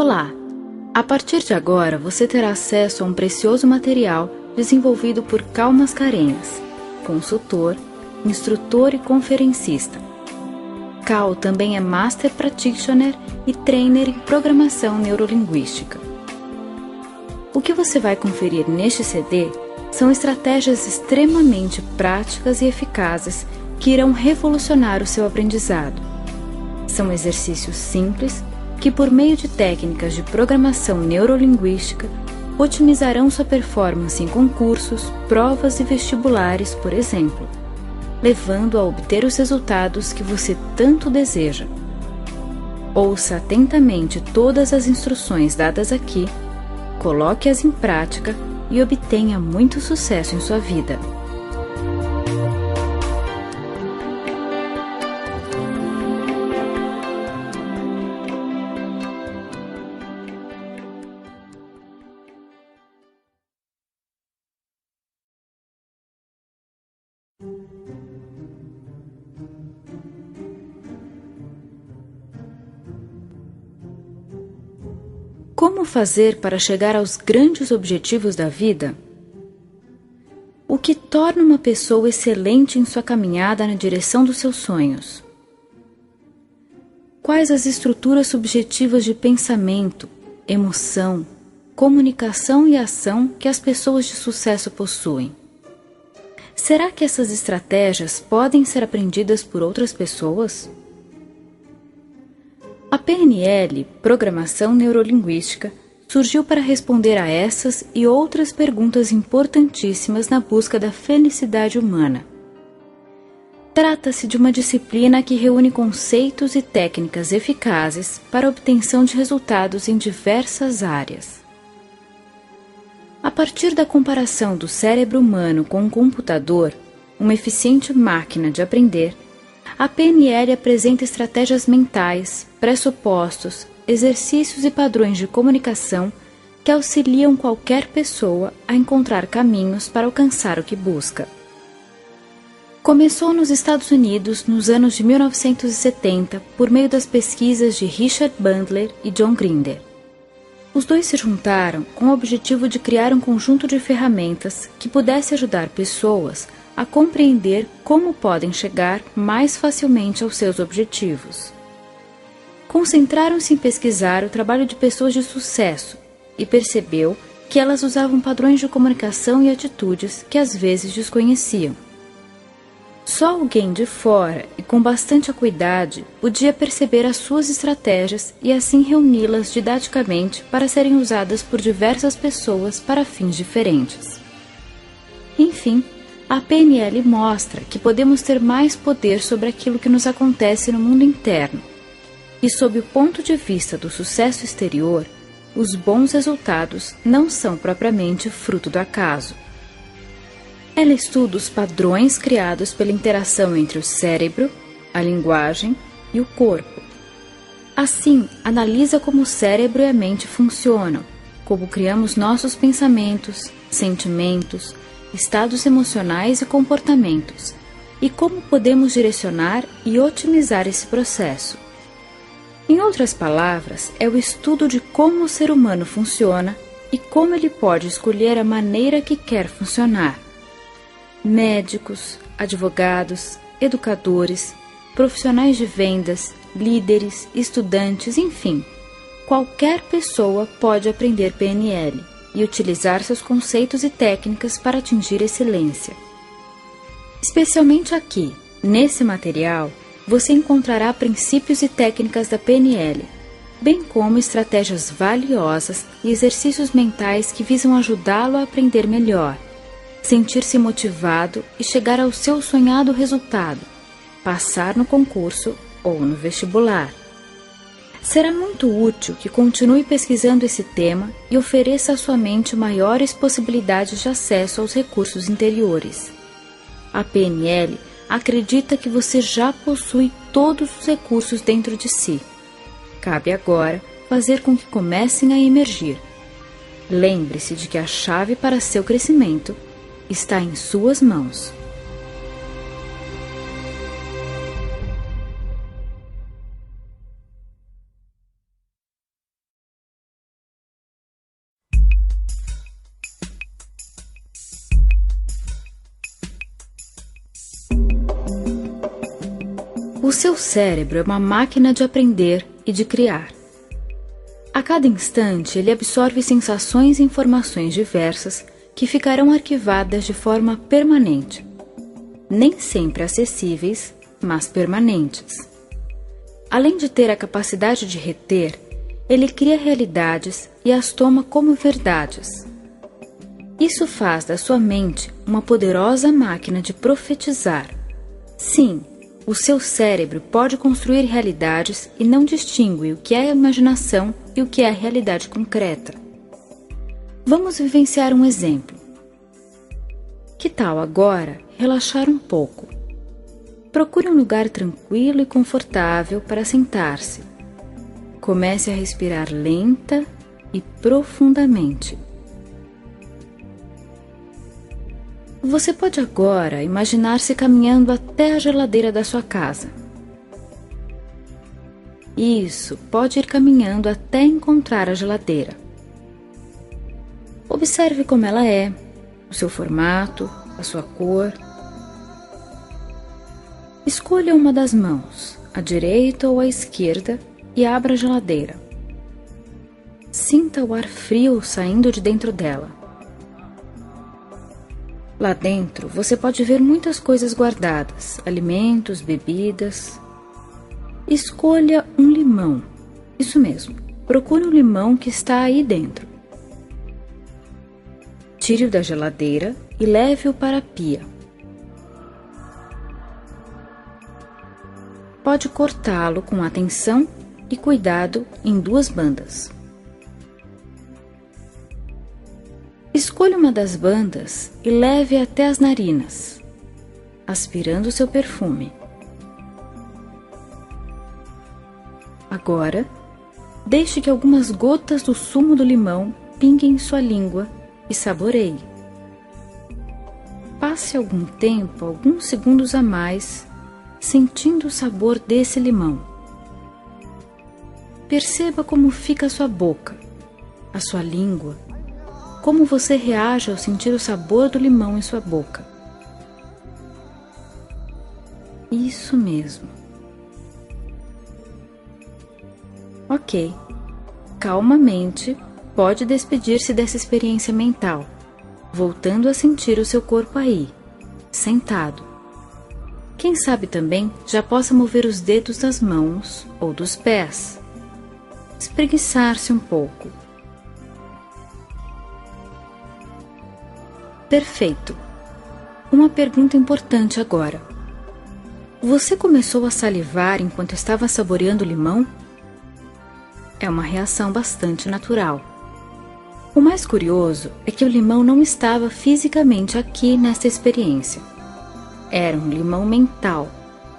Olá! A partir de agora você terá acesso a um precioso material desenvolvido por Cal Mascarenhas, consultor, instrutor e conferencista. Cal também é Master Practitioner e Trainer em Programação Neurolinguística. O que você vai conferir neste CD são estratégias extremamente práticas e eficazes que irão revolucionar o seu aprendizado. São exercícios simples que, por meio de técnicas de programação neurolinguística, otimizarão sua performance em concursos, provas e vestibulares, por exemplo, levando a obter os resultados que você tanto deseja. Ouça atentamente todas as instruções dadas aqui, coloque-as em prática e obtenha muito sucesso em sua vida. Como fazer para chegar aos grandes objetivos da vida? O que torna uma pessoa excelente em sua caminhada na direção dos seus sonhos? Quais as estruturas subjetivas de pensamento, emoção, comunicação e ação que as pessoas de sucesso possuem? Será que essas estratégias podem ser aprendidas por outras pessoas? A PNL, Programação Neurolinguística, surgiu para responder a essas e outras perguntas importantíssimas na busca da felicidade humana. Trata-se de uma disciplina que reúne conceitos e técnicas eficazes para a obtenção de resultados em diversas áreas. A partir da comparação do cérebro humano com um computador, uma eficiente máquina de aprender, a PNL apresenta estratégias mentais, pressupostos, exercícios e padrões de comunicação que auxiliam qualquer pessoa a encontrar caminhos para alcançar o que busca. Começou nos Estados Unidos nos anos de 1970 por meio das pesquisas de Richard Bandler e John Grinder. Os dois se juntaram com o objetivo de criar um conjunto de ferramentas que pudesse ajudar pessoas a compreender como podem chegar mais facilmente aos seus objetivos. Concentraram-se em pesquisar o trabalho de pessoas de sucesso e percebeu que elas usavam padrões de comunicação e atitudes que às vezes desconheciam. Só alguém de fora e com bastante acuidade podia perceber as suas estratégias e assim reuni-las didaticamente para serem usadas por diversas pessoas para fins diferentes. Enfim, a PNL mostra que podemos ter mais poder sobre aquilo que nos acontece no mundo interno. E sob o ponto de vista do sucesso exterior, os bons resultados não são propriamente fruto do acaso. Ela estuda os padrões criados pela interação entre o cérebro, a linguagem e o corpo. Assim, analisa como o cérebro e a mente funcionam, como criamos nossos pensamentos, sentimentos, estados emocionais e comportamentos, e como podemos direcionar e otimizar esse processo. Em outras palavras, é o estudo de como o ser humano funciona e como ele pode escolher a maneira que quer funcionar. Médicos, advogados, educadores, profissionais de vendas, líderes, estudantes, enfim, qualquer pessoa pode aprender PNL e utilizar seus conceitos e técnicas para atingir excelência. Especialmente aqui, nesse material, você encontrará princípios e técnicas da PNL, bem como estratégias valiosas e exercícios mentais que visam ajudá-lo a aprender melhor, sentir-se motivado e chegar ao seu sonhado resultado, passar no concurso ou no vestibular. Será muito útil que continue pesquisando esse tema e ofereça à sua mente maiores possibilidades de acesso aos recursos interiores. A PNL acredita que você já possui todos os recursos dentro de si. Cabe agora fazer com que comecem a emergir. Lembre-se de que a chave para seu crescimento está em suas mãos. O seu cérebro é uma máquina de aprender e de criar. A cada instante, ele absorve sensações e informações diversas que ficarão arquivadas de forma permanente. Nem sempre acessíveis, mas permanentes. Além de ter a capacidade de reter, ele cria realidades e as toma como verdades. Isso faz da sua mente uma poderosa máquina de profetizar. Sim, o seu cérebro pode construir realidades e não distingue o que é imaginação e o que é realidade concreta. Vamos vivenciar um exemplo. Que tal agora relaxar um pouco? Procure um lugar tranquilo e confortável para sentar-se. Comece a respirar lenta e profundamente. Você pode agora imaginar-se caminhando até a geladeira da sua casa. Isso, pode ir caminhando até encontrar a geladeira. Observe como ela é, o seu formato, a sua cor. Escolha uma das mãos, a direita ou a esquerda, e abra a geladeira. Sinta o ar frio saindo de dentro dela. Lá dentro, você pode ver muitas coisas guardadas, alimentos, bebidas. Escolha um limão. Isso mesmo, procure um limão que está aí dentro. Tire-o da geladeira e leve-o para a pia. Pode cortá-lo com atenção e cuidado em duas bandas. Escolha uma das bandas e leve até as narinas, aspirando seu perfume. Agora, deixe que algumas gotas do sumo do limão pinguem em sua língua e saboreie. Passe algum tempo, alguns segundos a mais, sentindo o sabor desse limão. Perceba como fica a sua boca, a sua língua, como você reage ao sentir o sabor do limão em sua boca. Isso mesmo. Ok. Calmamente, pode despedir-se dessa experiência mental, voltando a sentir o seu corpo aí, sentado. Quem sabe também já possa mover os dedos das mãos ou dos pés. Espreguiçar-se um pouco. Perfeito. Uma pergunta importante agora. Você começou a salivar enquanto estava saboreando o limão? É uma reação bastante natural. O mais curioso é que o limão não estava fisicamente aqui nesta experiência. Era um limão mental,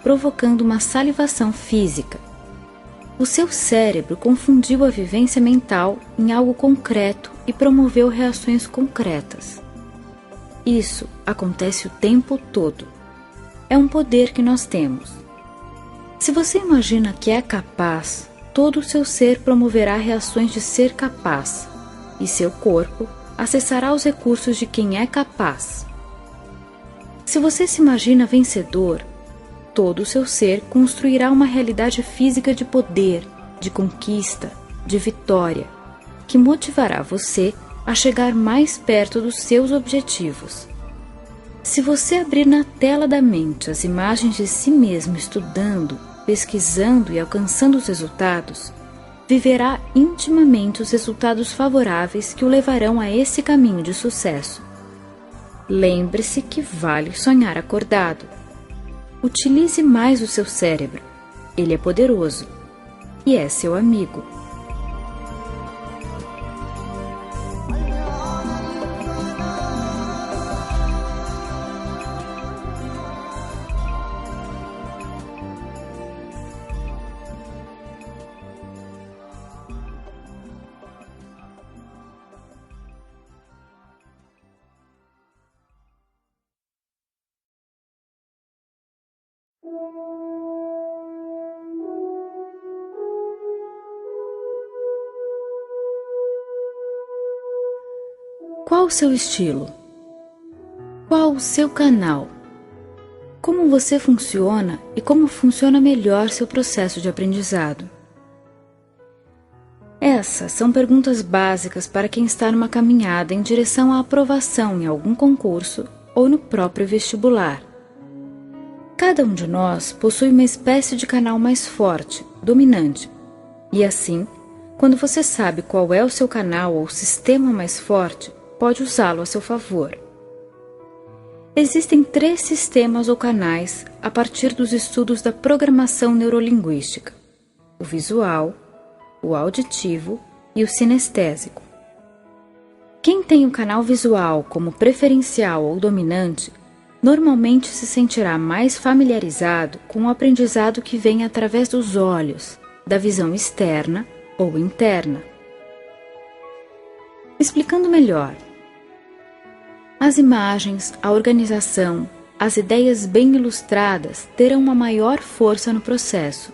provocando uma salivação física. O seu cérebro confundiu a vivência mental em algo concreto e promoveu reações concretas. Isso acontece o tempo todo. É um poder que nós temos. Se você imagina que é capaz, todo o seu ser promoverá reações de ser capaz, e seu corpo acessará os recursos de quem é capaz. Se você se imagina vencedor, todo o seu ser construirá uma realidade física de poder, de conquista, de vitória, que motivará você a chegar mais perto dos seus objetivos. Se você abrir na tela da mente as imagens de si mesmo estudando, pesquisando e alcançando os resultados, viverá intimamente os resultados favoráveis que o levarão a esse caminho de sucesso. Lembre-se que vale sonhar acordado. Utilize mais o seu cérebro. Ele é poderoso e é seu amigo. Qual o seu estilo? Qual o seu canal? Como você funciona e como funciona melhor seu processo de aprendizado? Essas são perguntas básicas para quem está numa caminhada em direção à aprovação em algum concurso ou no próprio vestibular. Cada um de nós possui uma espécie de canal mais forte, dominante, e assim, quando você sabe qual é o seu canal ou sistema mais forte, pode usá-lo a seu favor. Existem 3 sistemas ou canais a partir dos estudos da programação neurolinguística: o visual, o auditivo e o sinestésico. Quem tem o canal visual como preferencial ou dominante, normalmente se sentirá mais familiarizado com o aprendizado que vem através dos olhos, da visão externa ou interna. Explicando melhor, as imagens, a organização, as ideias bem ilustradas terão uma maior força no processo.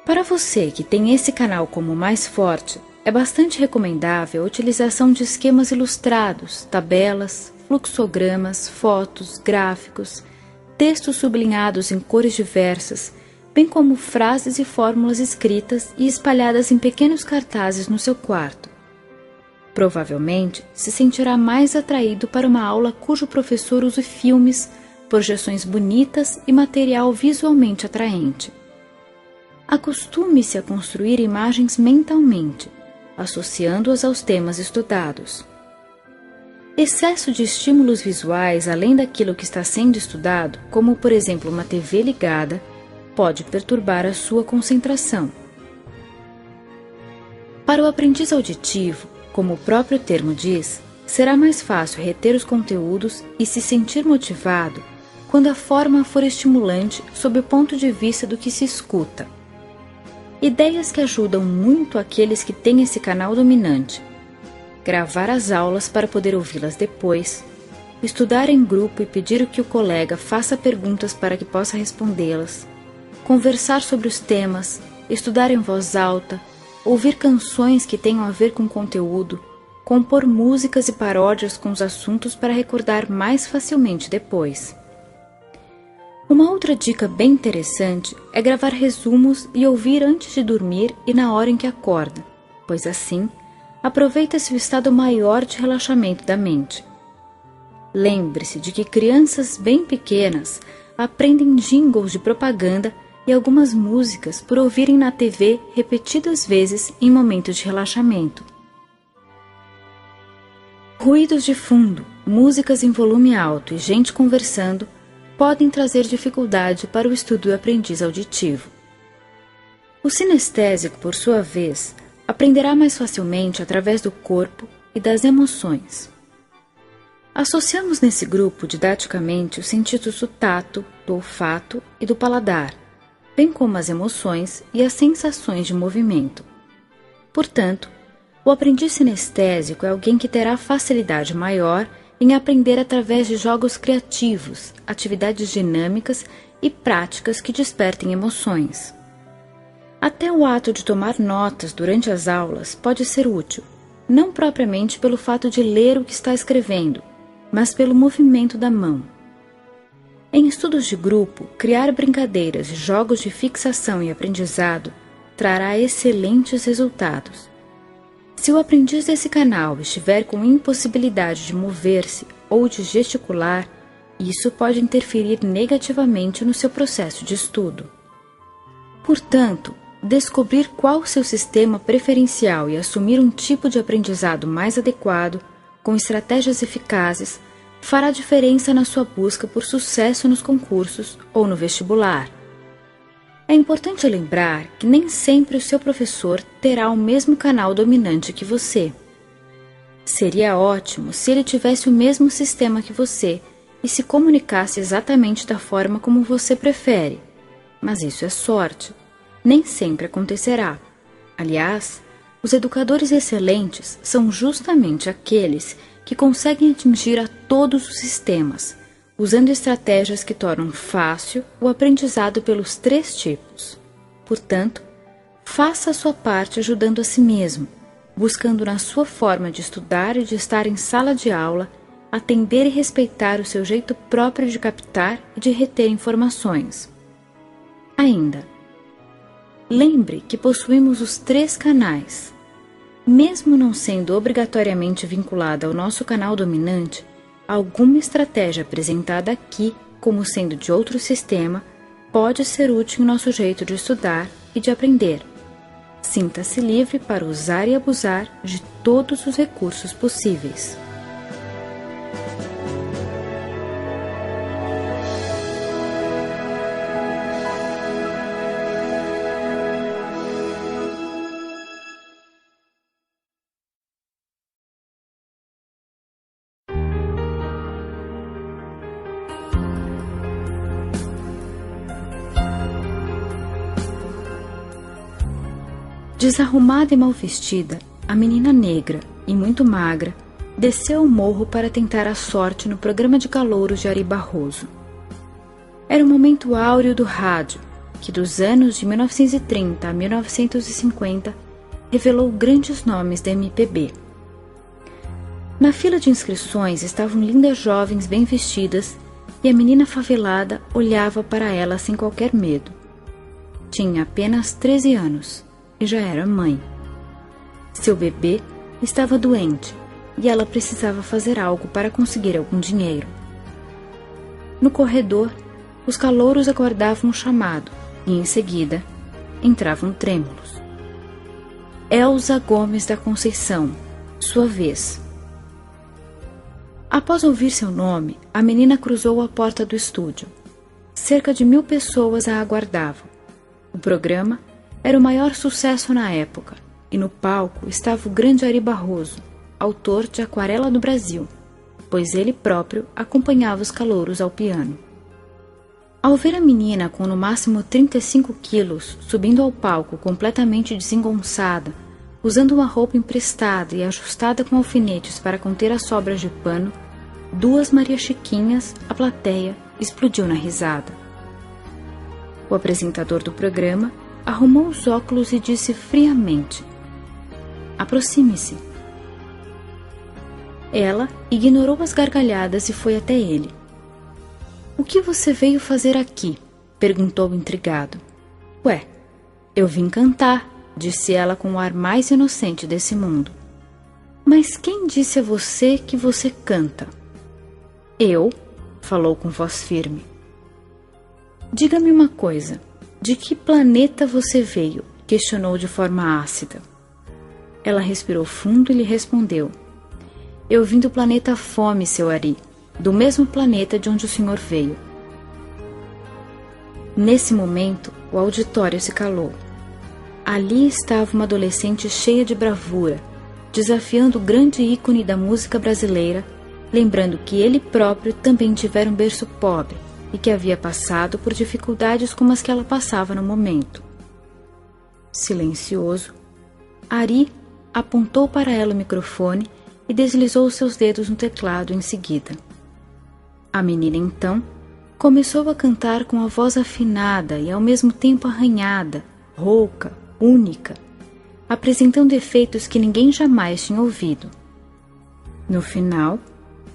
Para você que tem esse canal como mais forte, é bastante recomendável a utilização de esquemas ilustrados, tabelas, fluxogramas, fotos, gráficos, textos sublinhados em cores diversas, bem como frases e fórmulas escritas e espalhadas em pequenos cartazes no seu quarto. Provavelmente se sentirá mais atraído para uma aula cujo professor use filmes, projeções bonitas e material visualmente atraente. Acostume-se a construir imagens mentalmente, associando-as aos temas estudados. Excesso de estímulos visuais além daquilo que está sendo estudado, como por exemplo uma TV ligada, pode perturbar a sua concentração. Para o aprendiz auditivo, como o próprio termo diz, será mais fácil reter os conteúdos e se sentir motivado quando a forma for estimulante sob o ponto de vista do que se escuta. Ideias que ajudam muito aqueles que têm esse canal dominante: gravar as aulas para poder ouvi-las depois, estudar em grupo e pedir que o colega faça perguntas para que possa respondê-las, conversar sobre os temas, estudar em voz alta, ouvir canções que tenham a ver com o conteúdo, compor músicas e paródias com os assuntos para recordar mais facilmente depois. Uma outra dica bem interessante é gravar resumos e ouvir antes de dormir e na hora em que acorda, pois assim aproveita-se o estado maior de relaxamento da mente. Lembre-se de que crianças bem pequenas aprendem jingles de propaganda e algumas músicas por ouvirem na TV repetidas vezes em momentos de relaxamento. Ruídos de fundo, músicas em volume alto e gente conversando podem trazer dificuldade para o estudo do aprendiz auditivo. O sinestésico, por sua vez, aprenderá mais facilmente através do corpo e das emoções. Associamos nesse grupo didaticamente os sentidos do tato, do olfato e do paladar, bem como as emoções e as sensações de movimento. Portanto, o aprendiz sinestésico é alguém que terá facilidade maior em aprender através de jogos criativos, atividades dinâmicas e práticas que despertem emoções. Até o ato de tomar notas durante as aulas pode ser útil, não propriamente pelo fato de ler o que está escrevendo, mas pelo movimento da mão. Em estudos de grupo, criar brincadeiras e jogos de fixação e aprendizado trará excelentes resultados. Se o aprendiz desse canal estiver com impossibilidade de mover-se ou de gesticular, isso pode interferir negativamente no seu processo de estudo. Portanto, descobrir qual o seu sistema preferencial e assumir um tipo de aprendizado mais adequado, com estratégias eficazes, fará diferença na sua busca por sucesso nos concursos ou no vestibular. É importante lembrar que nem sempre o seu professor terá o mesmo canal dominante que você. Seria ótimo se ele tivesse o mesmo sistema que você e se comunicasse exatamente da forma como você prefere, mas isso é sorte. Nem sempre acontecerá. Aliás, os educadores excelentes são justamente aqueles que conseguem atingir a todos os sistemas, usando estratégias que tornam fácil o aprendizado pelos 3 tipos. Portanto, faça a sua parte ajudando a si mesmo, buscando na sua forma de estudar e de estar em sala de aula atender e respeitar o seu jeito próprio de captar e de reter informações. Ainda, lembre que possuímos os 3 canais. Mesmo não sendo obrigatoriamente vinculada ao nosso canal dominante, alguma estratégia apresentada aqui, como sendo de outro sistema, pode ser útil em nosso jeito de estudar e de aprender. Sinta-se livre para usar e abusar de todos os recursos possíveis. Desarrumada e mal vestida, a menina negra e muito magra desceu o morro para tentar a sorte no programa de calouros de Ari Barroso. Era o momento áureo do rádio, que dos anos de 1930 a 1950 revelou grandes nomes da MPB. Na fila de inscrições estavam lindas jovens bem vestidas e a menina favelada olhava para ela sem qualquer medo. Tinha apenas 13 anos. E já era mãe. Seu bebê estava doente e ela precisava fazer algo para conseguir algum dinheiro. No corredor, os calouros aguardavam um chamado e, em seguida, entravam trêmulos. Elza Gomes da Conceição, sua vez. Após ouvir seu nome, a menina cruzou a porta do estúdio. Cerca de 1000 pessoas a aguardavam. O programa era o maior sucesso na época, e no palco estava o grande Ari Barroso, autor de Aquarela do Brasil, pois ele próprio acompanhava os calouros ao piano. Ao ver a menina com no máximo 35 quilos subindo ao palco completamente desengonçada, usando uma roupa emprestada e ajustada com alfinetes para conter as sobras de pano, 2 Maria Chiquinhas, a plateia, explodiu na risada. O apresentador do programa arrumou os óculos e disse friamente: "Aproxime-se." Ela ignorou as gargalhadas e foi até ele. "O que você veio fazer aqui?" perguntou intrigado. "Ué, eu vim cantar", disse ela com o ar mais inocente desse mundo. "Mas quem disse a você que você canta?" "Eu", falou com voz firme. "Diga-me uma coisa. De que planeta você veio?" questionou de forma ácida. Ela respirou fundo e lhe respondeu: "Eu vim do planeta Fome, seu Ari, do mesmo planeta de onde o senhor veio." Nesse momento, o auditório se calou. Ali estava uma adolescente cheia de bravura, desafiando o grande ícone da música brasileira, lembrando que ele próprio também tivera um berço pobre e que havia passado por dificuldades como as que ela passava no momento. Silencioso, Ari apontou para ela o microfone e deslizou seus dedos no teclado em seguida. A menina, então, começou a cantar com a voz afinada e ao mesmo tempo arranhada, rouca, única, apresentando efeitos que ninguém jamais tinha ouvido. No final,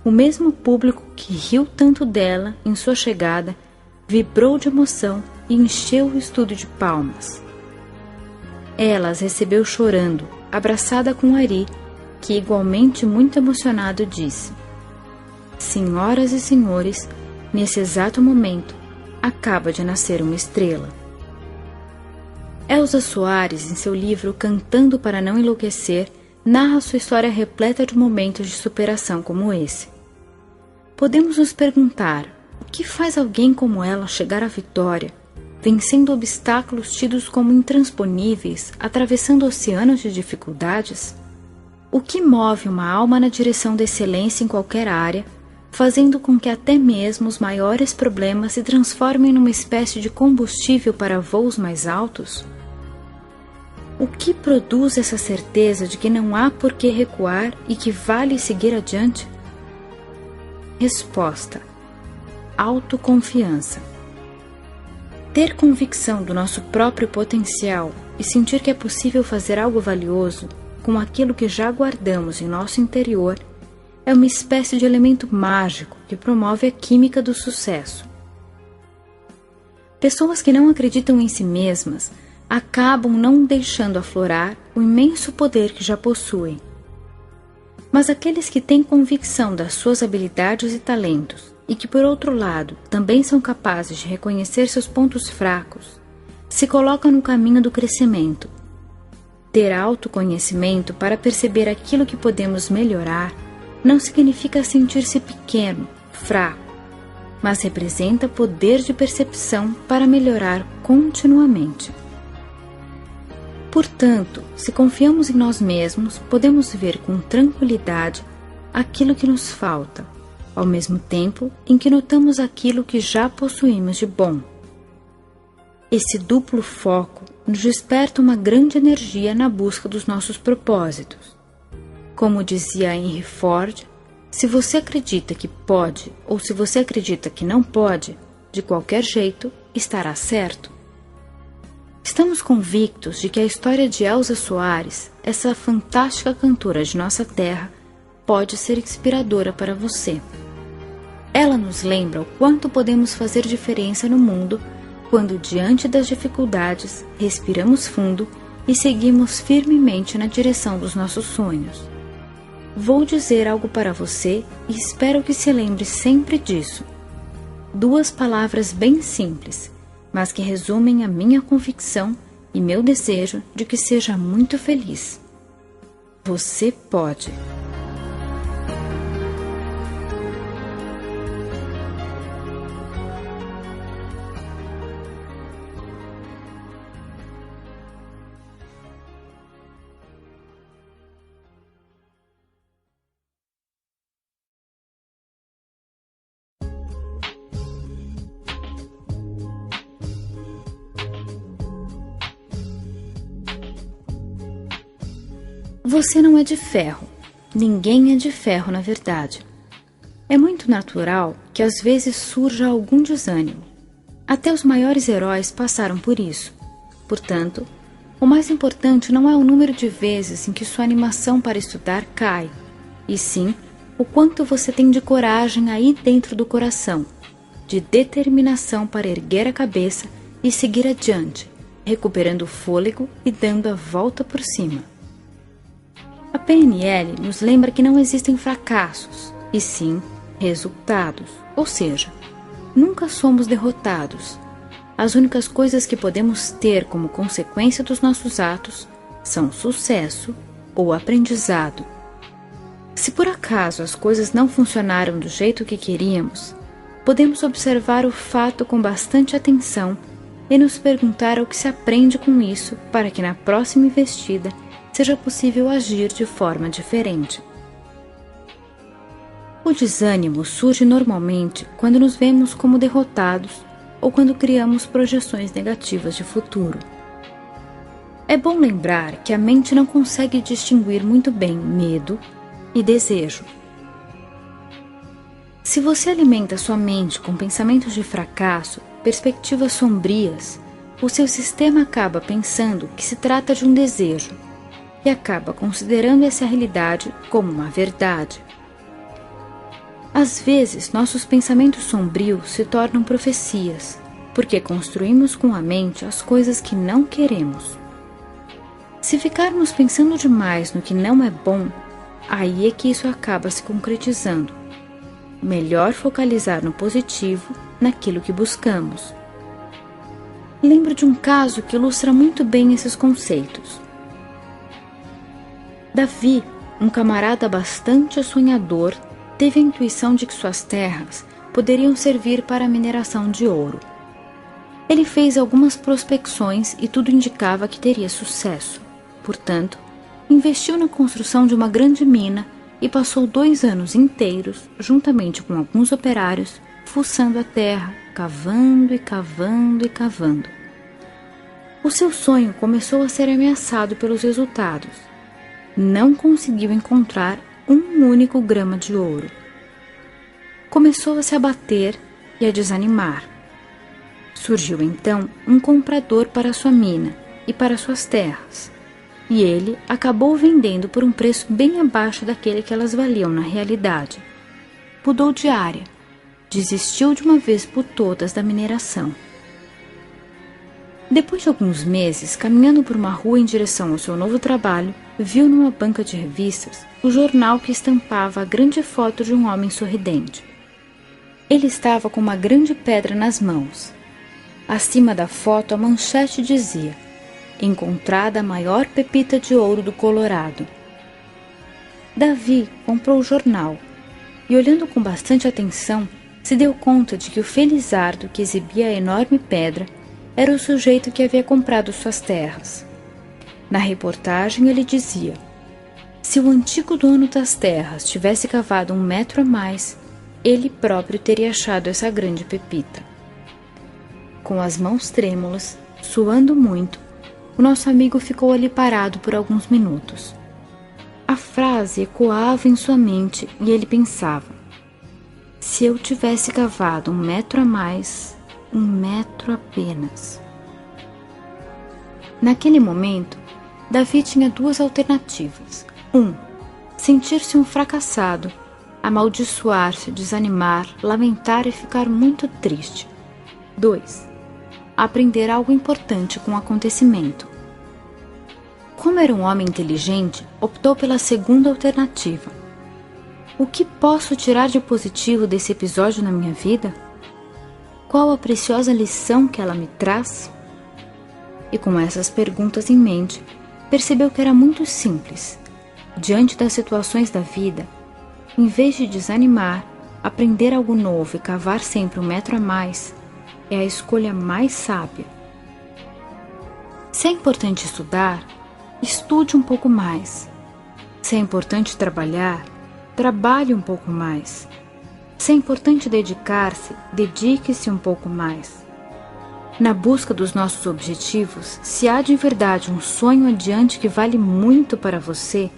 o mesmo público que riu tanto dela em sua chegada vibrou de emoção e encheu o estúdio de palmas. Ela as recebeu chorando, abraçada com Ari, que igualmente muito emocionado disse: "Senhoras e senhores, nesse exato momento, acaba de nascer uma estrela." Elza Soares, em seu livro Cantando para Não Enlouquecer, narra sua história repleta de momentos de superação como esse. Podemos nos perguntar: o que faz alguém como ela chegar à vitória, vencendo obstáculos tidos como intransponíveis, atravessando oceanos de dificuldades? O que move uma alma na direção da excelência em qualquer área, fazendo com que até mesmo os maiores problemas se transformem numa espécie de combustível para voos mais altos? O que produz essa certeza de que não há por que recuar e que vale seguir adiante? Resposta: autoconfiança. Ter convicção do nosso próprio potencial e sentir que é possível fazer algo valioso com aquilo que já guardamos em nosso interior é uma espécie de elemento mágico que promove a química do sucesso. Pessoas que não acreditam em si mesmas acabam não deixando aflorar o imenso poder que já possuem. Mas aqueles que têm convicção das suas habilidades e talentos e que, por outro lado, também são capazes de reconhecer seus pontos fracos, se colocam no caminho do crescimento. Ter autoconhecimento para perceber aquilo que podemos melhorar não significa sentir-se pequeno, fraco, mas representa poder de percepção para melhorar continuamente. Portanto, se confiamos em nós mesmos, podemos ver com tranquilidade aquilo que nos falta, ao mesmo tempo em que notamos aquilo que já possuímos de bom. Esse duplo foco nos desperta uma grande energia na busca dos nossos propósitos. Como dizia Henry Ford, se você acredita que pode ou se você acredita que não pode, de qualquer jeito, estará certo. Estamos convictos de que a história de Elza Soares, essa fantástica cantora de nossa terra, pode ser inspiradora para você. Ela nos lembra o quanto podemos fazer diferença no mundo quando, diante das dificuldades, respiramos fundo e seguimos firmemente na direção dos nossos sonhos. Vou dizer algo para você e espero que se lembre sempre disso. 2 palavras bem simples, mas que resumem a minha convicção e meu desejo de que seja muito feliz. Você pode. Você não é de ferro. Ninguém é de ferro, na verdade. É muito natural que às vezes surja algum desânimo. Até os maiores heróis passaram por isso. Portanto, o mais importante não é o número de vezes em que sua animação para estudar cai, e sim o quanto você tem de coragem aí dentro do coração, de determinação para erguer a cabeça e seguir adiante, recuperando o fôlego e dando a volta por cima. A PNL nos lembra que não existem fracassos, e sim resultados, ou seja, nunca somos derrotados. As únicas coisas que podemos ter como consequência dos nossos atos são sucesso ou aprendizado. Se por acaso as coisas não funcionaram do jeito que queríamos, podemos observar o fato com bastante atenção e nos perguntar o que se aprende com isso para que na próxima investida seja possível agir de forma diferente. O desânimo surge normalmente quando nos vemos como derrotados ou quando criamos projeções negativas de futuro. É bom lembrar que a mente não consegue distinguir muito bem medo e desejo. Se você alimenta sua mente com pensamentos de fracasso, perspectivas sombrias, o seu sistema acaba pensando que se trata de um desejo e acaba considerando essa realidade como uma verdade. Às vezes, nossos pensamentos sombrios se tornam profecias, porque construímos com a mente as coisas que não queremos. Se ficarmos pensando demais no que não é bom, aí é que isso acaba se concretizando. Melhor focalizar no positivo, naquilo que buscamos. Lembro de um caso que ilustra muito bem esses conceitos. Davi, um camarada bastante sonhador, teve a intuição de que suas terras poderiam servir para a mineração de ouro. Ele fez algumas prospecções e tudo indicava que teria sucesso. Portanto, investiu na construção de uma grande mina e passou 2 anos inteiros, juntamente com alguns operários, fuçando a terra, cavando e cavando e cavando. O seu sonho começou a ser ameaçado pelos resultados. Não conseguiu encontrar um único grama de ouro. Começou a se abater e a desanimar. Surgiu então um comprador para sua mina e para suas terras. e ele acabou vendendo por um preço bem abaixo daquele que elas valiam na realidade. Mudou de área, desistiu de uma vez por todas da mineração. Depois de alguns meses, caminhando por uma rua em direção ao seu novo trabalho, viu numa banca de revistas o jornal que estampava a grande foto de um homem sorridente. Ele estava com uma grande pedra nas mãos. Acima da foto, a manchete dizia: encontrada a maior pepita de ouro do Colorado. Davi comprou o jornal e, olhando com bastante atenção, se deu conta de que o felizardo que exibia a enorme pedra era o sujeito que havia comprado suas terras. Na reportagem ele dizia: se o antigo dono das terras tivesse cavado 1 metro a mais, ele próprio teria achado essa grande pepita. Com as mãos trêmulas, suando muito, o nosso amigo ficou ali parado por alguns minutos. A frase ecoava em sua mente e ele pensava: se eu tivesse cavado 1 metro a mais, 1 metro apenas. Naquele momento, Davi tinha 2 alternativas. 1. Sentir-se um fracassado, amaldiçoar-se, desanimar, lamentar e ficar muito triste. 2. Aprender algo importante com o acontecimento. Como era um homem inteligente, optou pela segunda alternativa. O que posso tirar de positivo desse episódio na minha vida? Qual a preciosa lição que ela me traz? E com essas perguntas em mente, percebeu que era muito simples. Diante das situações da vida, em vez de desanimar, aprender algo novo e cavar sempre 1 metro a mais é a escolha mais sábia. Se é importante estudar, estude um pouco mais. Se é importante trabalhar, trabalhe um pouco mais. Se é importante dedicar-se, dedique-se um pouco mais. Na busca dos nossos objetivos, se há de verdade um sonho adiante que vale muito para você,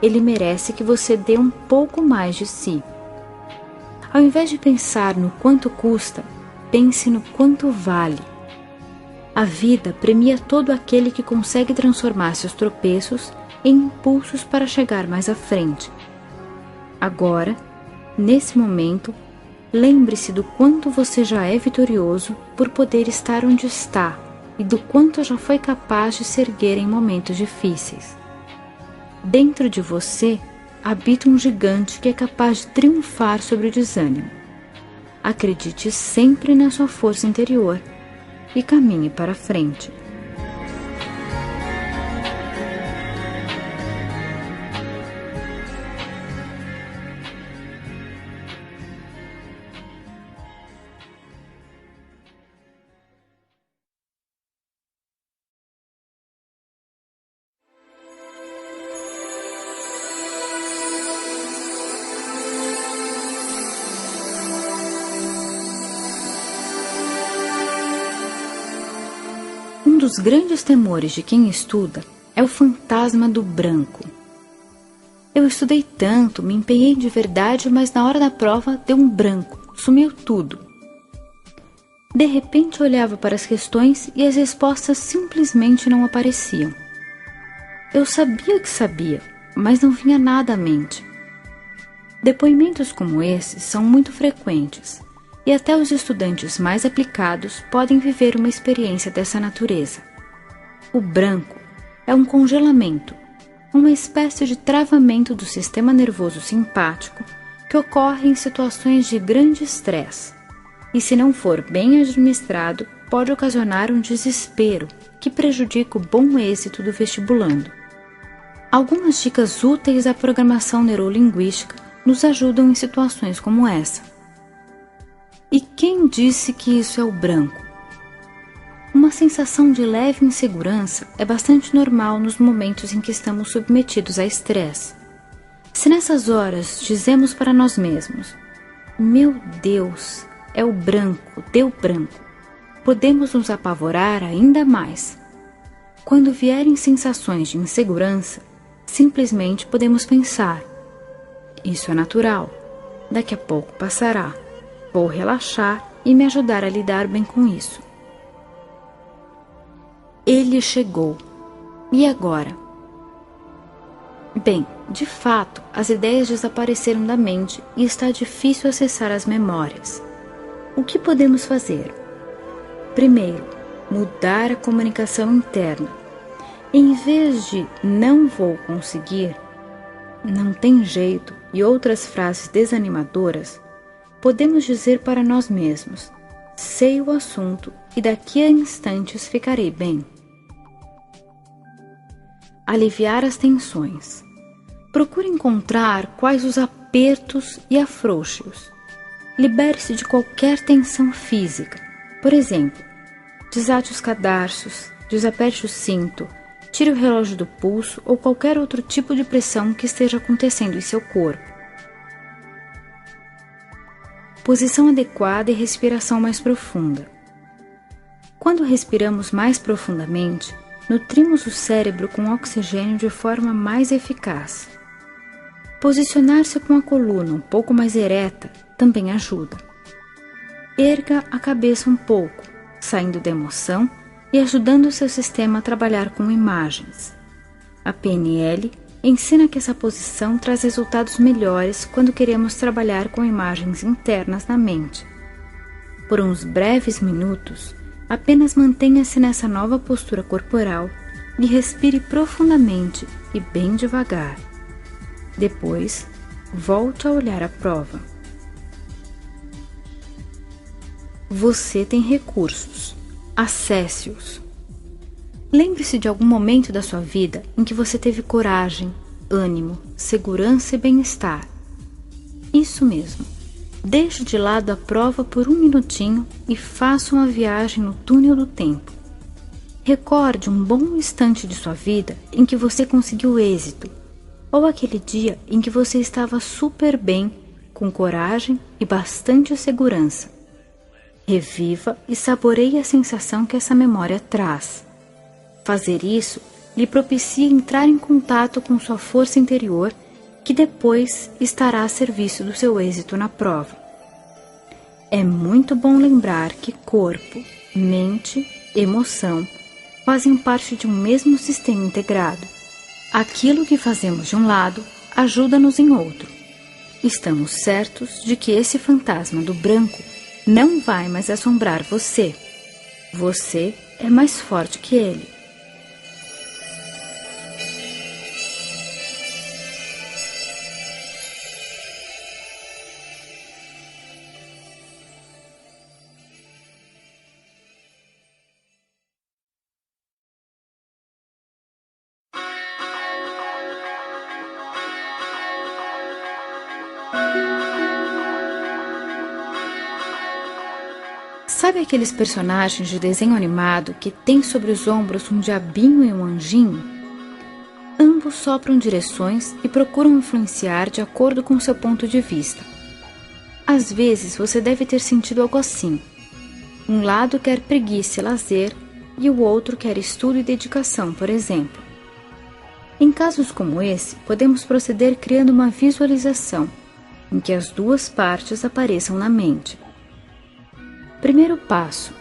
ele merece que você dê um pouco mais de si. Ao invés de pensar no quanto custa, pense no quanto vale. A vida premia todo aquele que consegue transformar seus tropeços em impulsos para chegar mais à frente. Agora, nesse momento, lembre-se do quanto você já é vitorioso por poder estar onde está e do quanto já foi capaz de se erguer em momentos difíceis. Dentro de você habita um gigante que é capaz de triunfar sobre o desânimo. Acredite sempre na sua força interior e caminhe para frente. Um dos grandes temores de quem estuda é o fantasma do branco. Eu estudei tanto, me empenhei de verdade, mas na hora da prova deu um branco, sumiu tudo. De repente olhava para as questões e as respostas simplesmente não apareciam. Eu sabia que sabia, mas não vinha nada à mente. Depoimentos como esses são muito frequentes, e até os estudantes mais aplicados podem viver uma experiência dessa natureza. O branco é um congelamento, uma espécie de travamento do sistema nervoso simpático que ocorre em situações de grande estresse, e se não for bem administrado, pode ocasionar um desespero que prejudica o bom êxito do vestibulando. Algumas dicas úteis da programação neurolinguística nos ajudam em situações como essa. E quem disse que isso é o branco? Uma sensação de leve insegurança é bastante normal nos momentos em que estamos submetidos a estresse. Se nessas horas dizemos para nós mesmos: meu Deus, é o branco, deu branco, podemos nos apavorar ainda mais. Quando vierem sensações de insegurança, simplesmente podemos pensar: isso é natural, daqui a pouco passará. Vou relaxar e me ajudar a lidar bem com isso. Ele chegou. E agora? Bem, de fato, as ideias desapareceram da mente e está difícil acessar as memórias. O que podemos fazer? Primeiro, mudar a comunicação interna. Em vez de "não vou conseguir", "não tem jeito" e outras frases desanimadoras, podemos dizer para nós mesmos: "sei o assunto e daqui a instantes ficarei bem". Aliviar as tensões. Procure encontrar quais os apertos e afrouxos. Libere-se de qualquer tensão física. Por exemplo, desate os cadarços, desaperte o cinto, tire o relógio do pulso ou qualquer outro tipo de pressão que esteja acontecendo em seu corpo. Posição adequada e respiração mais profunda. Quando respiramos mais profundamente, nutrimos o cérebro com oxigênio de forma mais eficaz. Posicionar-se com a coluna um pouco mais ereta também ajuda. Erga a cabeça um pouco, saindo da emoção e ajudando o seu sistema a trabalhar com imagens. A PNL ensina que essa posição traz resultados melhores quando queremos trabalhar com imagens internas na mente. Por uns breves minutos, apenas mantenha-se nessa nova postura corporal e respire profundamente e bem devagar. Depois, volte a olhar a prova. Você tem recursos. Acesse-os. Lembre-se de algum momento da sua vida em que você teve coragem, ânimo, segurança e bem-estar. Isso mesmo. Deixe de lado a prova por um minutinho e faça uma viagem no túnel do tempo. Recorde um bom instante de sua vida em que você conseguiu êxito, ou aquele dia em que você estava super bem, com coragem e bastante segurança. Reviva e saboreie a sensação que essa memória traz. Fazer isso lhe propicia entrar em contato com sua força interior, que depois estará a serviço do seu êxito na prova. É muito bom lembrar que corpo, mente, emoção fazem parte de um mesmo sistema integrado. Aquilo que fazemos de um lado ajuda-nos em outro. Estamos certos de que esse fantasma do branco não vai mais assombrar você. Você é mais forte que ele. Sabe aqueles personagens de desenho animado que têm sobre os ombros um diabinho e um anjinho? Ambos sopram direções e procuram influenciar de acordo com seu ponto de vista. Às vezes você deve ter sentido algo assim. Um lado quer preguiça e lazer e o outro quer estudo e dedicação, por exemplo. Em casos como esse, podemos proceder criando uma visualização em que as duas partes apareçam na mente. Primeiro passo: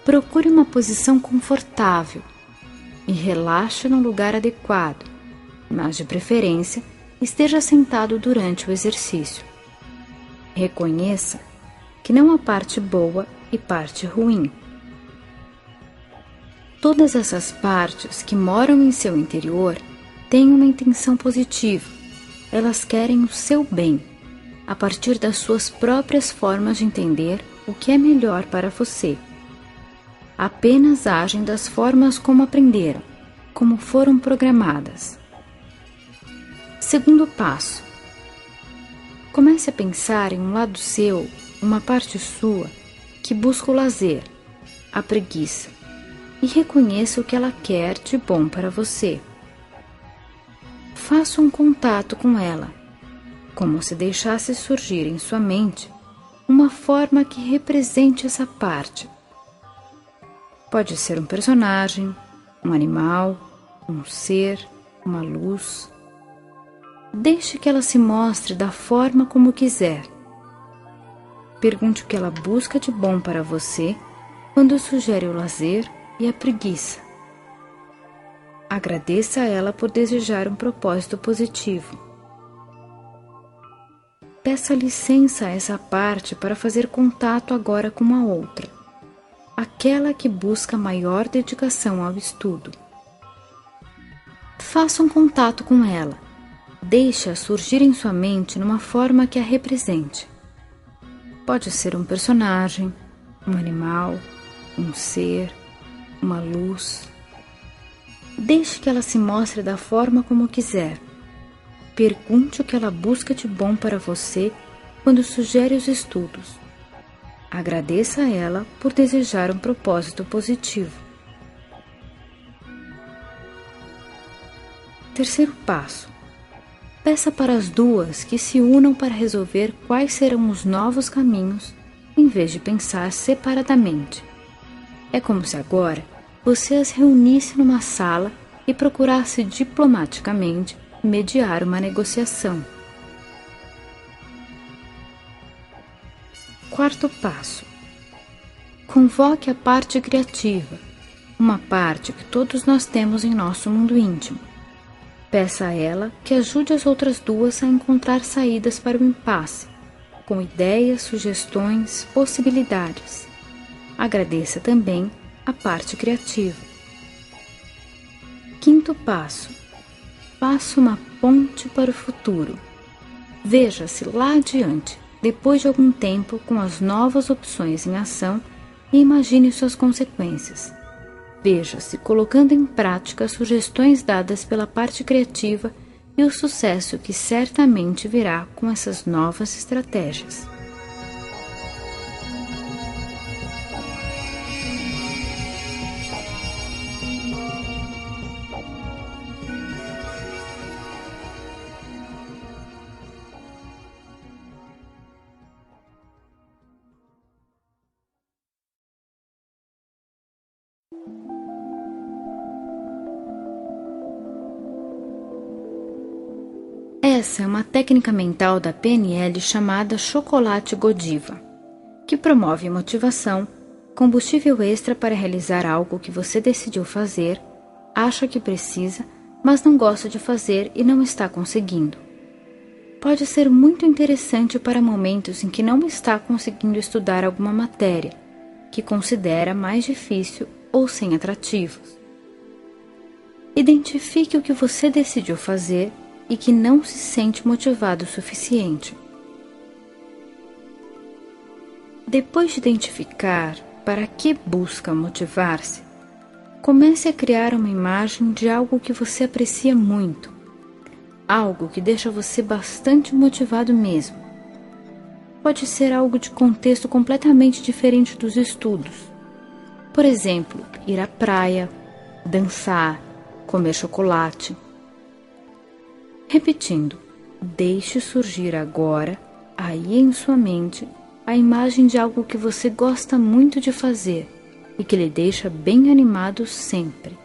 procure uma posição confortável e relaxe no lugar adequado, mas de preferência esteja sentado durante o exercício. Reconheça que não há parte boa e parte ruim. Todas essas partes que moram em seu interior têm uma intenção positiva. Elas querem o seu bem, a partir das suas próprias formas de entender o que é melhor para você. Apenas agem das formas como aprenderam, como foram programadas. Segundo passo: comece a pensar em um lado seu, uma parte sua, que busca o lazer, a preguiça, e reconheça o que ela quer de bom para você. Faça um contato com ela, como se deixasse surgir em sua mente uma forma que represente essa parte. Pode ser um personagem, um animal, um ser, uma luz. Deixe que ela se mostre da forma como quiser. Pergunte o que ela busca de bom para você quando sugere o lazer e a preguiça. Agradeça a ela por desejar um propósito positivo. Peça licença a essa parte para fazer contato agora com a outra, aquela que busca maior dedicação ao estudo. Faça um contato com ela. Deixe-a surgir em sua mente numa forma que a represente. Pode ser um personagem, um animal, um ser, uma luz. Deixe que ela se mostre da forma como quiser. Pergunte o que ela busca de bom para você quando sugere os estudos. Agradeça a ela por desejar um propósito positivo. Terceiro passo. Peça para as duas que se unam para resolver quais serão os novos caminhos, em vez de pensar separadamente. É como se agora você as reunisse numa sala e procurasse diplomaticamente mediar uma negociação. Quarto passo. Convoque a parte criativa, uma parte que todos nós temos em nosso mundo íntimo. Peça a ela que ajude as outras duas a encontrar saídas para o impasse, com ideias, sugestões, possibilidades. Agradeça também a parte criativa. Quinto passo. Faça uma ponte para o futuro. Veja-se lá adiante, depois de algum tempo, com as novas opções em ação e imagine suas consequências. Veja-se colocando em prática as sugestões dadas pela parte criativa e o sucesso que certamente virá com essas novas estratégias. Essa é uma técnica mental da PNL chamada chocolate Godiva, que promove motivação, combustível extra para realizar algo que você decidiu fazer, acha que precisa, mas não gosta de fazer e não está conseguindo. Pode ser muito interessante para momentos em que não está conseguindo estudar alguma matéria, que considera mais difícil ou sem atrativos. Identifique o que você decidiu fazer e que não se sente motivado o suficiente. Depois de identificar para que busca motivar-se, comece a criar uma imagem de algo que você aprecia muito, algo que deixa você bastante motivado mesmo. Pode ser algo de contexto completamente diferente dos estudos. Por exemplo, ir à praia, dançar, comer chocolate. Repetindo, deixe surgir agora, aí em sua mente, a imagem de algo que você gosta muito de fazer e que lhe deixa bem animado sempre.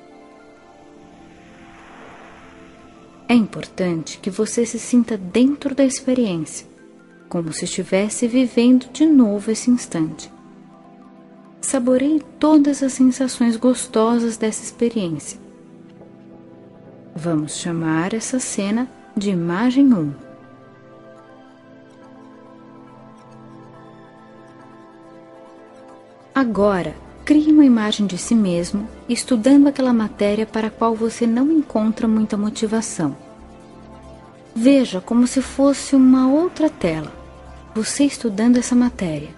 É importante que você se sinta dentro da experiência, como se estivesse vivendo de novo esse instante. Saboreie todas as sensações gostosas dessa experiência. Vamos chamar essa cena de imagem 1. Agora, crie uma imagem de si mesmo, estudando aquela matéria para a qual você não encontra muita motivação. Veja como se fosse uma outra tela, você estudando essa matéria.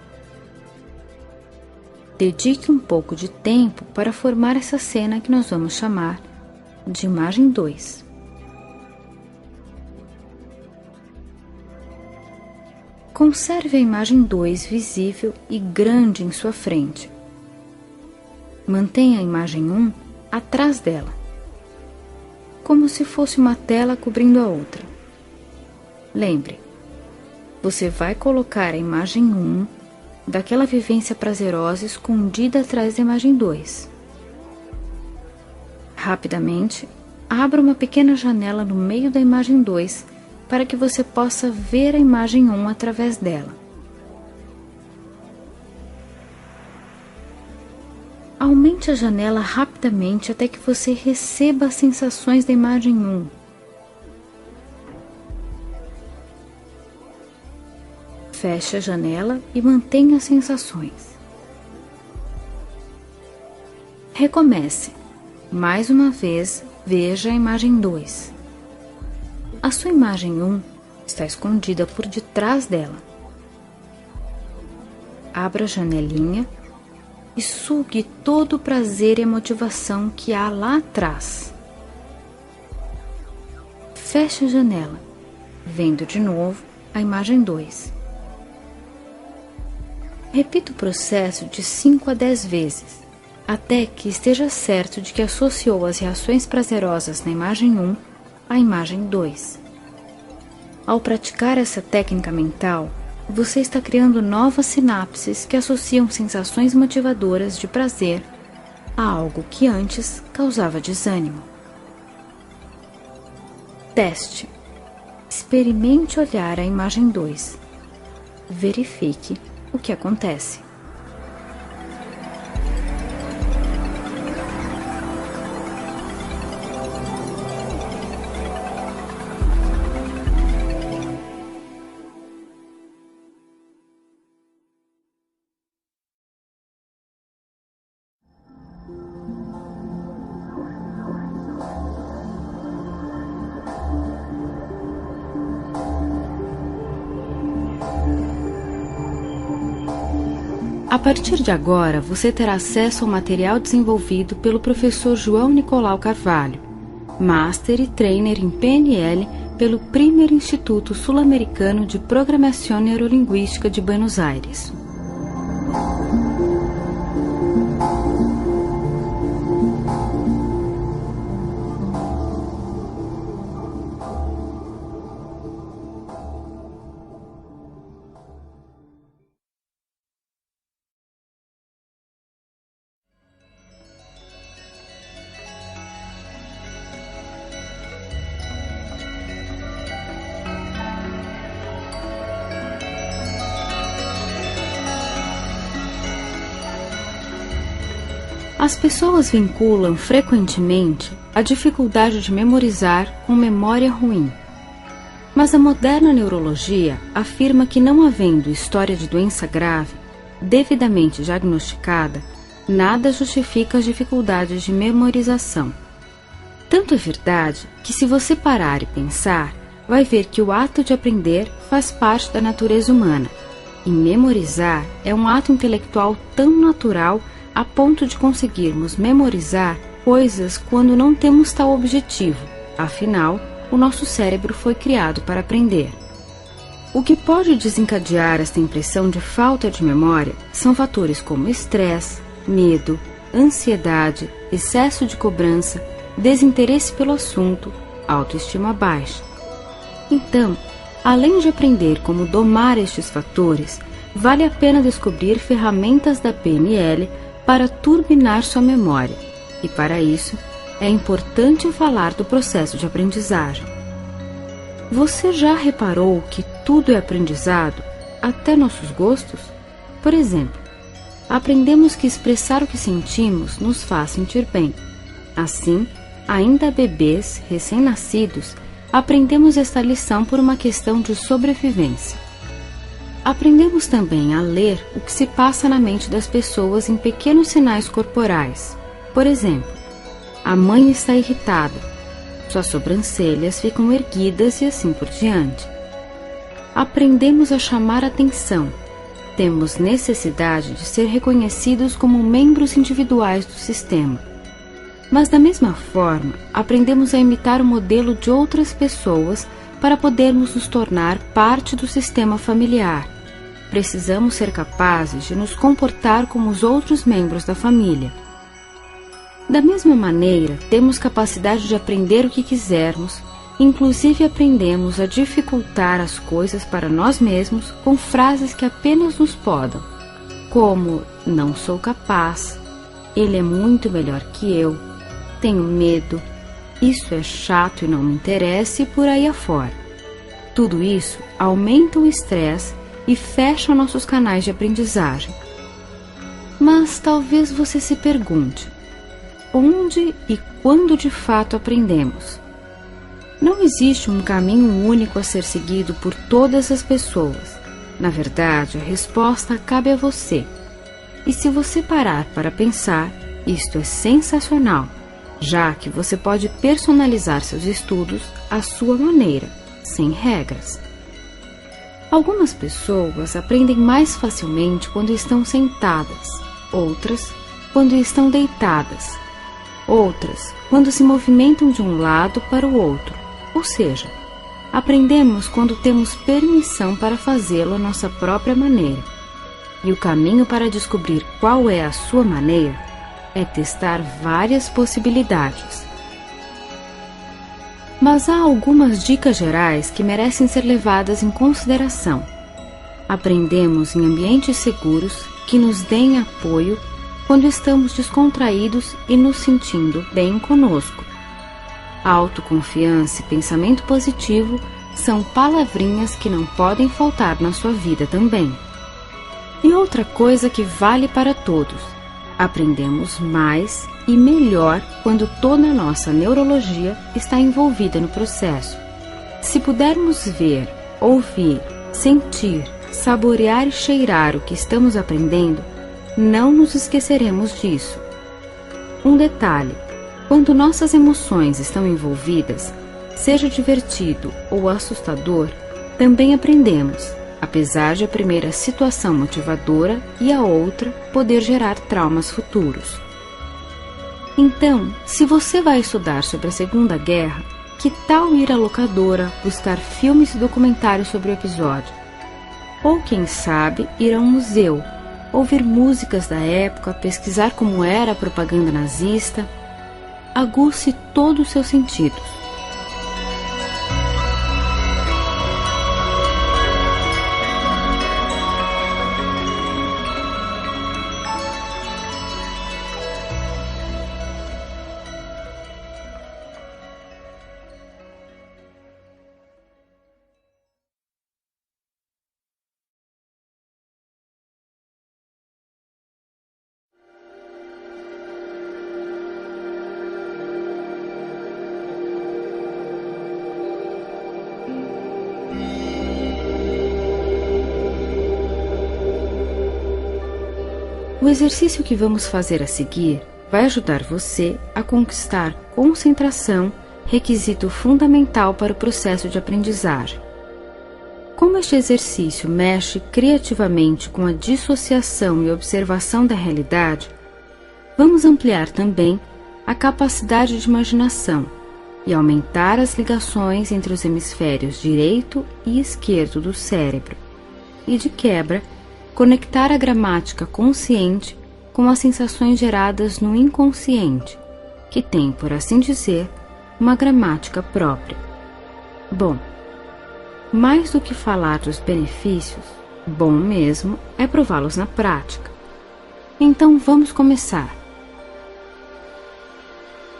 Dedique um pouco de tempo para formar essa cena que nós vamos chamar de imagem 2. Conserve a imagem 2 visível e grande em sua frente. Mantenha a imagem 1 atrás dela, como se fosse uma tela cobrindo a outra. Lembre, você vai colocar a imagem 1 daquela vivência prazerosa escondida atrás da imagem 2. Rapidamente, abra uma pequena janela no meio da imagem 2 para que você possa ver a imagem 1 através dela. Ao Aumente a janela rapidamente até que você receba as sensações da imagem 1. Feche a janela e mantenha as sensações. Recomece. Mais uma vez, veja a imagem 2. A sua imagem 1 está escondida por detrás dela. Abra a janelinha e sugue todo o prazer e a motivação que há lá atrás. Feche a janela, vendo de novo a imagem 2. Repita o processo de 5 a 10 vezes, até que esteja certo de que associou as reações prazerosas na imagem 1 à imagem 2. Ao praticar essa técnica mental, você está criando novas sinapses que associam sensações motivadoras de prazer a algo que antes causava desânimo. Teste. Experimente olhar a imagem 2. Verifique o que acontece. A partir de agora, você terá acesso ao material desenvolvido pelo professor João Nicolau Carvalho, Master e Trainer em PNL pelo Primer Instituto Sul-Americano de Programação Neurolinguística de Buenos Aires. As pessoas vinculam frequentemente a dificuldade de memorizar com memória ruim. Mas a moderna neurologia afirma que, não havendo história de doença grave, devidamente diagnosticada, nada justifica as dificuldades de memorização. Tanto é verdade que, se você parar e pensar, vai ver que o ato de aprender faz parte da natureza humana, e memorizar é um ato intelectual tão natural a ponto de conseguirmos memorizar coisas quando não temos tal objetivo. Afinal, o nosso cérebro foi criado para aprender. O que pode desencadear esta impressão de falta de memória são fatores como estresse, medo, ansiedade, excesso de cobrança, desinteresse pelo assunto, autoestima baixa. Então, além de aprender como domar estes fatores, vale a pena descobrir ferramentas da PNL para turbinar sua memória, e para isso é importante falar do processo de aprendizagem. Você já reparou que tudo é aprendizado, até nossos gostos? Por exemplo, aprendemos que expressar o que sentimos nos faz sentir bem. Assim, ainda bebês recém-nascidos, aprendemos esta lição por uma questão de sobrevivência. Aprendemos também a ler o que se passa na mente das pessoas em pequenos sinais corporais. Por exemplo, a mãe está irritada, suas sobrancelhas ficam erguidas e assim por diante. Aprendemos a chamar atenção. Temos necessidade de ser reconhecidos como membros individuais do sistema. Mas, da mesma forma, aprendemos a imitar o modelo de outras pessoas para podermos nos tornar parte do sistema familiar. Precisamos ser capazes de nos comportar como os outros membros da família. Da mesma maneira, temos capacidade de aprender o que quisermos, inclusive aprendemos a dificultar as coisas para nós mesmos com frases que apenas nos podam, como não sou capaz, ele é muito melhor que eu, tenho medo, isso é chato e não me interessa e por aí afora. Tudo isso aumenta o estresse e fecha nossos canais de aprendizagem. Mas talvez você se pergunte: onde e quando de fato aprendemos? Não existe um caminho único a ser seguido por todas as pessoas. Na verdade, a resposta cabe a você. E se você parar para pensar, isto é sensacional, já que você pode personalizar seus estudos à sua maneira, sem regras. Algumas pessoas aprendem mais facilmente quando estão sentadas, outras quando estão deitadas, outras quando se movimentam de um lado para o outro, ou seja, aprendemos quando temos permissão para fazê-lo à nossa própria maneira. E o caminho para descobrir qual é a sua maneira é testar várias possibilidades. Mas há algumas dicas gerais que merecem ser levadas em consideração. Aprendemos em ambientes seguros que nos deem apoio quando estamos descontraídos e nos sentindo bem conosco. Autoconfiança e pensamento positivo são palavrinhas que não podem faltar na sua vida também. E outra coisa que vale para todos: aprendemos mais e melhor quando toda a nossa neurologia está envolvida no processo. Se pudermos ver, ouvir, sentir, saborear e cheirar o que estamos aprendendo, não nos esqueceremos disso. Um detalhe: quando nossas emoções estão envolvidas, seja divertido ou assustador, também aprendemos, apesar de a primeira situação motivadora e a outra poder gerar traumas futuros. Então, se você vai estudar sobre a Segunda Guerra, que tal ir à locadora buscar filmes e documentários sobre o episódio? Ou quem sabe ir a um museu, ouvir músicas da época, pesquisar como era a propaganda nazista? Aguce todos os seus sentidos. O exercício que vamos fazer a seguir vai ajudar você a conquistar concentração, requisito fundamental para o processo de aprendizagem. Como este exercício mexe criativamente com a dissociação e observação da realidade, vamos ampliar também a capacidade de imaginação e aumentar as ligações entre os hemisférios direito e esquerdo do cérebro, e de quebra, conectar a gramática consciente com as sensações geradas no inconsciente, que tem, por assim dizer, uma gramática própria. Bom, mais do que falar dos benefícios, bom mesmo é prová-los na prática. Então vamos começar.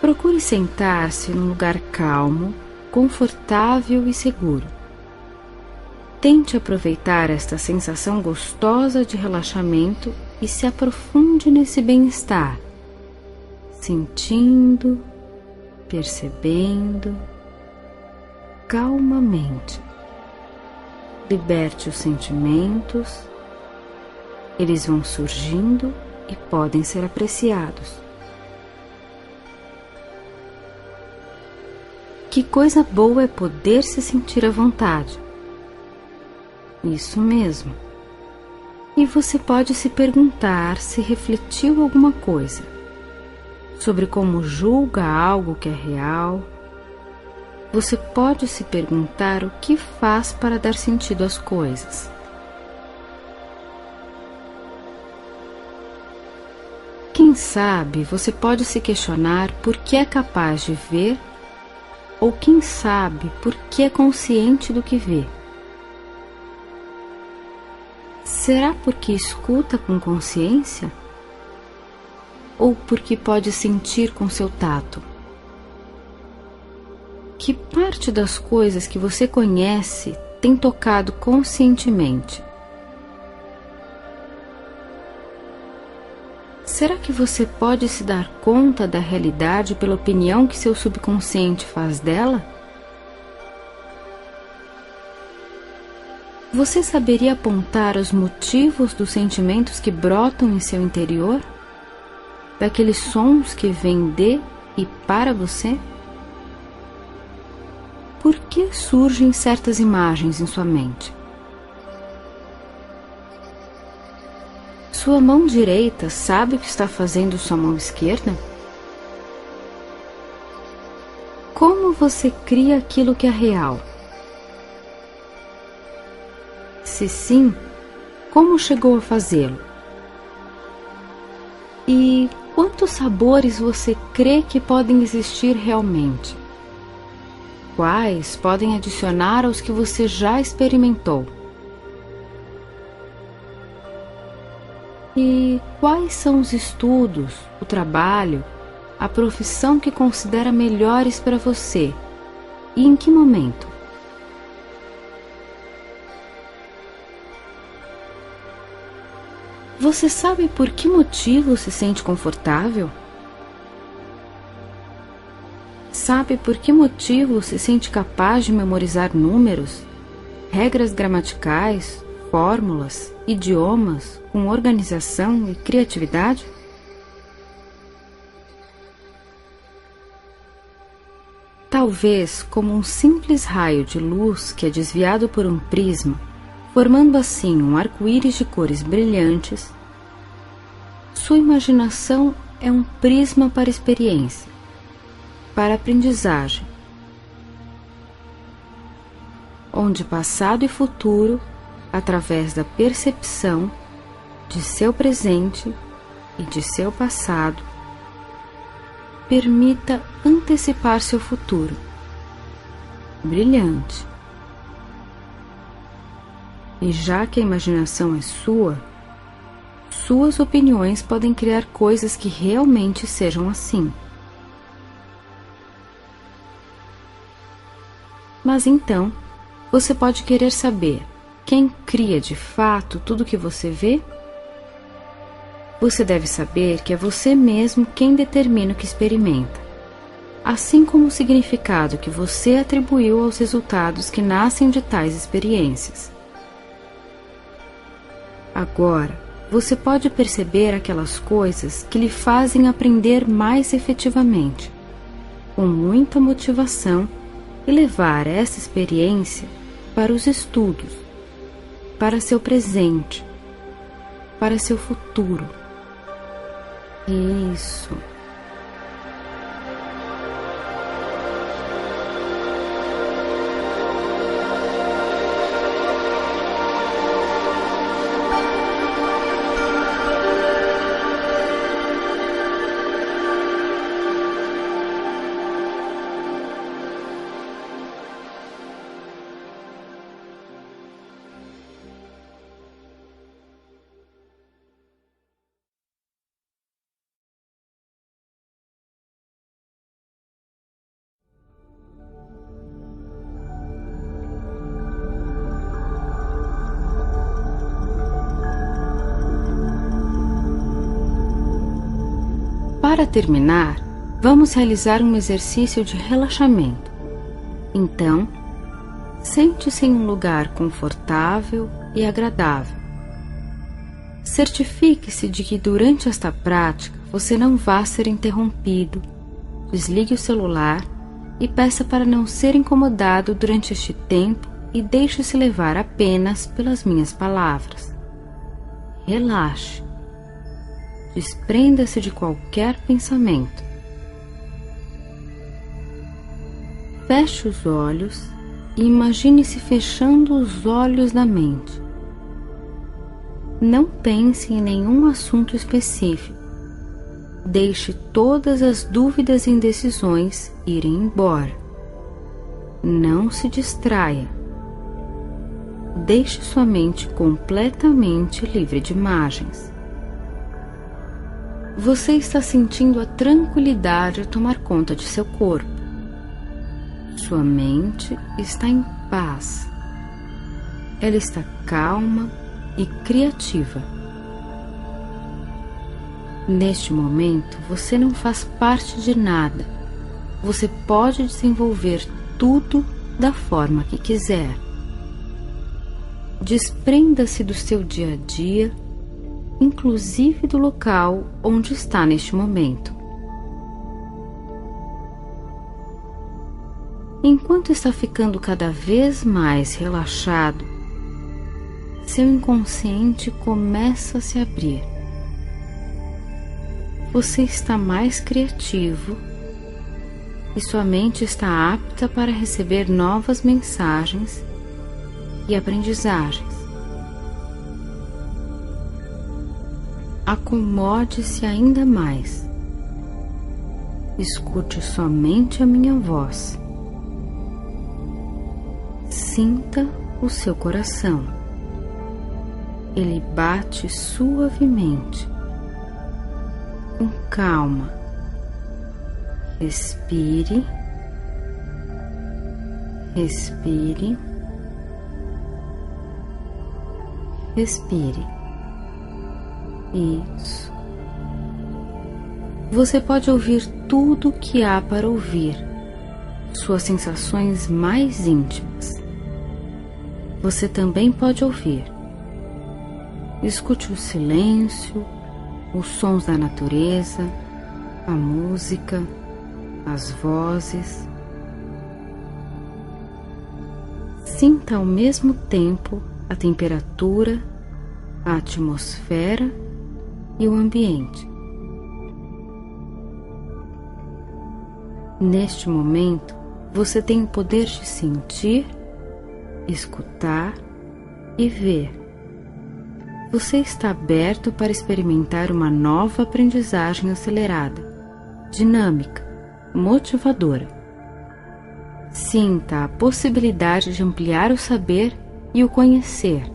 Procure sentar-se num lugar calmo, confortável e seguro. Tente aproveitar esta sensação gostosa de relaxamento e se aprofunde nesse bem-estar, sentindo, percebendo, calmamente. Liberte os sentimentos, eles vão surgindo e podem ser apreciados. Que coisa boa é poder se sentir à vontade. Isso mesmo. E você pode se perguntar se refletiu alguma coisa sobre como julga algo que é real. Você pode se perguntar o que faz para dar sentido às coisas. Quem sabe você pode se questionar por que é capaz de ver, ou quem sabe por que é consciente do que vê. Será porque escuta com consciência? Ou porque pode sentir com seu tato? Que parte das coisas que você conhece tem tocado conscientemente? Será que você pode se dar conta da realidade pela opinião que seu subconsciente faz dela? Você saberia apontar os motivos dos sentimentos que brotam em seu interior? Daqueles sons que vêm de e para você? Por que surgem certas imagens em sua mente? Sua mão direita sabe o que está fazendo sua mão esquerda? Como você cria aquilo que é real? Se sim, como chegou a fazê-lo? E quantos sabores você crê que podem existir realmente? Quais podem adicionar aos que você já experimentou? E quais são os estudos, o trabalho, a profissão que considera melhores para você? E em que momento? Você sabe por que motivo se sente confortável? Sabe por que motivo se sente capaz de memorizar números, regras gramaticais, fórmulas, idiomas, com organização e criatividade? Talvez como um simples raio de luz que é desviado por um prisma, formando assim um arco-íris de cores brilhantes, sua imaginação é um prisma para experiência, para aprendizagem, onde passado e futuro, através da percepção de seu presente e de seu passado, permita antecipar seu futuro, brilhante. E já que a imaginação é sua, suas opiniões podem criar coisas que realmente sejam assim. Mas então, você pode querer saber quem cria de fato tudo que você vê? Você deve saber que é você mesmo quem determina o que experimenta, assim como o significado que você atribuiu aos resultados que nascem de tais experiências. Agora, você pode perceber aquelas coisas que lhe fazem aprender mais efetivamente, com muita motivação, e levar essa experiência para os estudos, para seu presente, para seu futuro. Isso. Para terminar, vamos realizar um exercício de relaxamento. Então, sente-se em um lugar confortável e agradável. Certifique-se de que durante esta prática você não vá ser interrompido. Desligue o celular e peça para não ser incomodado durante este tempo e deixe-se levar apenas pelas minhas palavras. Relaxe. Desprenda-se de qualquer pensamento. Feche os olhos e imagine-se fechando os olhos da mente. Não pense em nenhum assunto específico. Deixe todas as dúvidas e indecisões irem embora. Não se distraia. Deixe sua mente completamente livre de imagens. Você está sentindo a tranquilidade a tomar conta de seu corpo. Sua mente está em paz. Ela está calma e criativa. Neste momento, você não faz parte de nada. Você pode desenvolver tudo da forma que quiser. Desprenda-se do seu dia a dia, inclusive do local onde está neste momento. Enquanto está ficando cada vez mais relaxado, seu inconsciente começa a se abrir. Você está mais criativo e sua mente está apta para receber novas mensagens e aprendizagens. Acomode-se ainda mais. Escute somente a minha voz. Sinta o seu coração. Ele bate suavemente. Com calma. Respire. Respire. Respire. Isso. Você pode ouvir tudo o que há para ouvir, suas sensações mais íntimas. Você também pode ouvir. Escute o silêncio, os sons da natureza, a música, as vozes. Sinta ao mesmo tempo a temperatura, a atmosfera e o ambiente. Neste momento, você tem o poder de sentir, escutar e ver. Você está aberto para experimentar uma nova aprendizagem acelerada, dinâmica, motivadora. Sinta a possibilidade de ampliar o saber e o conhecer,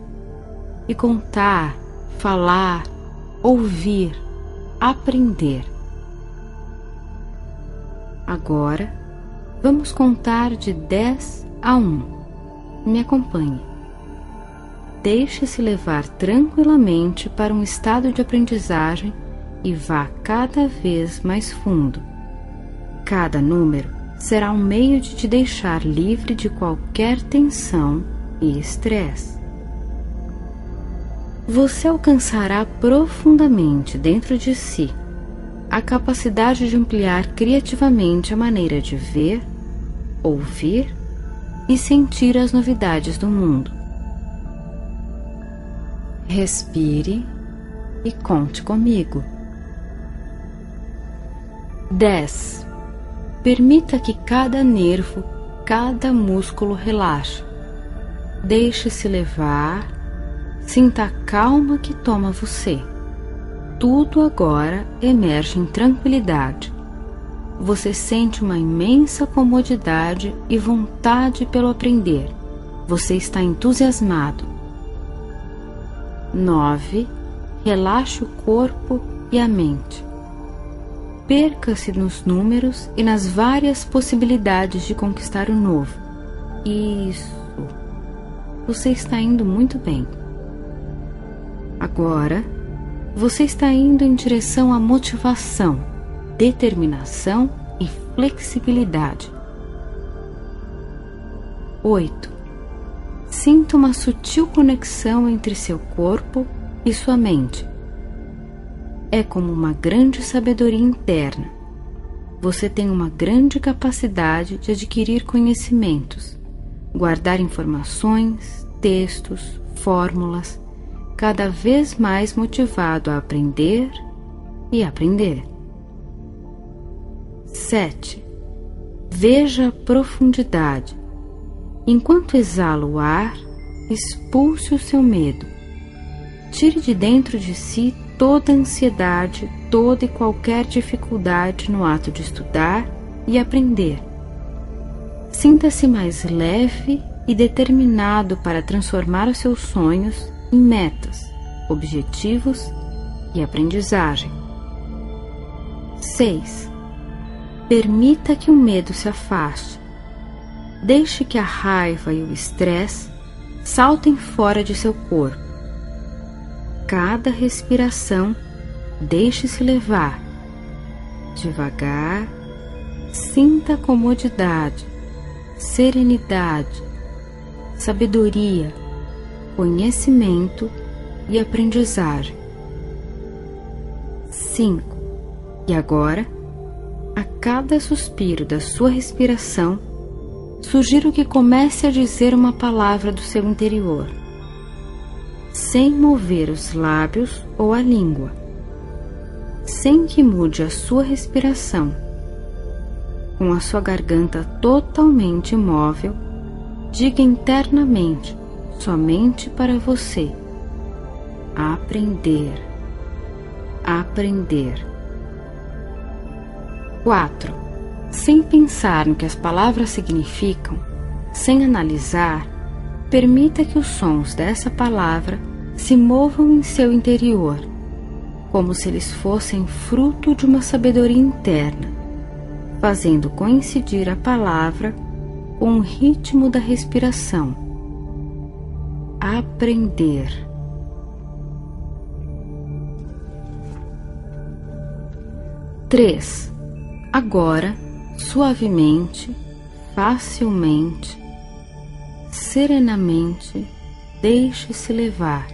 e contar, falar, ouvir, aprender. Agora, vamos contar de 10 a 1. Me acompanhe. Deixe-se levar tranquilamente para um estado de aprendizagem e vá cada vez mais fundo. Cada número será um meio de te deixar livre de qualquer tensão e estresse. Você alcançará profundamente dentro de si a capacidade de ampliar criativamente a maneira de ver, ouvir e sentir as novidades do mundo. Respire e conte comigo. 10. Permita que cada nervo, cada músculo relaxe. Deixe-se levar, sinta a calma que toma você. Tudo agora emerge em tranquilidade. Você sente uma imensa comodidade e vontade pelo aprender. Você está entusiasmado. 9. Relaxe o corpo e a mente. Perca-se nos números e nas várias possibilidades de conquistar o novo. Isso. Você está indo muito bem. Agora, você está indo em direção à motivação, determinação e flexibilidade. 8. Sinta uma sutil conexão entre seu corpo e sua mente. É como uma grande sabedoria interna. Você tem uma grande capacidade de adquirir conhecimentos, guardar informações, textos, fórmulas, cada vez mais motivado a aprender e aprender. 7. Veja a profundidade. Enquanto exala o ar, expulse o seu medo. Tire de dentro de si toda a ansiedade, toda e qualquer dificuldade no ato de estudar e aprender. Sinta-se mais leve e determinado para transformar os seus sonhos em metas, objetivos e aprendizagem. 6. Permita que o medo se afaste. Deixe que a raiva e o estresse saltem fora de seu corpo. Cada respiração Deixe-se levar. Devagar, sinta comodidade, serenidade, sabedoria, conhecimento e aprendizagem. 5. E agora, a cada suspiro da sua respiração, sugiro que comece a dizer uma palavra do seu interior, sem mover os lábios ou a língua, sem que mude a sua respiração. Com a sua garganta totalmente imóvel, diga internamente, somente para você: aprender, aprender. 4. Sem pensar no que as palavras significam, sem analisar, permita que os sons dessa palavra se movam em seu interior, como se eles fossem fruto de uma sabedoria interna, fazendo coincidir a palavra com o ritmo da respiração. Aprender. 3. Agora, suavemente, facilmente, serenamente, deixe-se levar.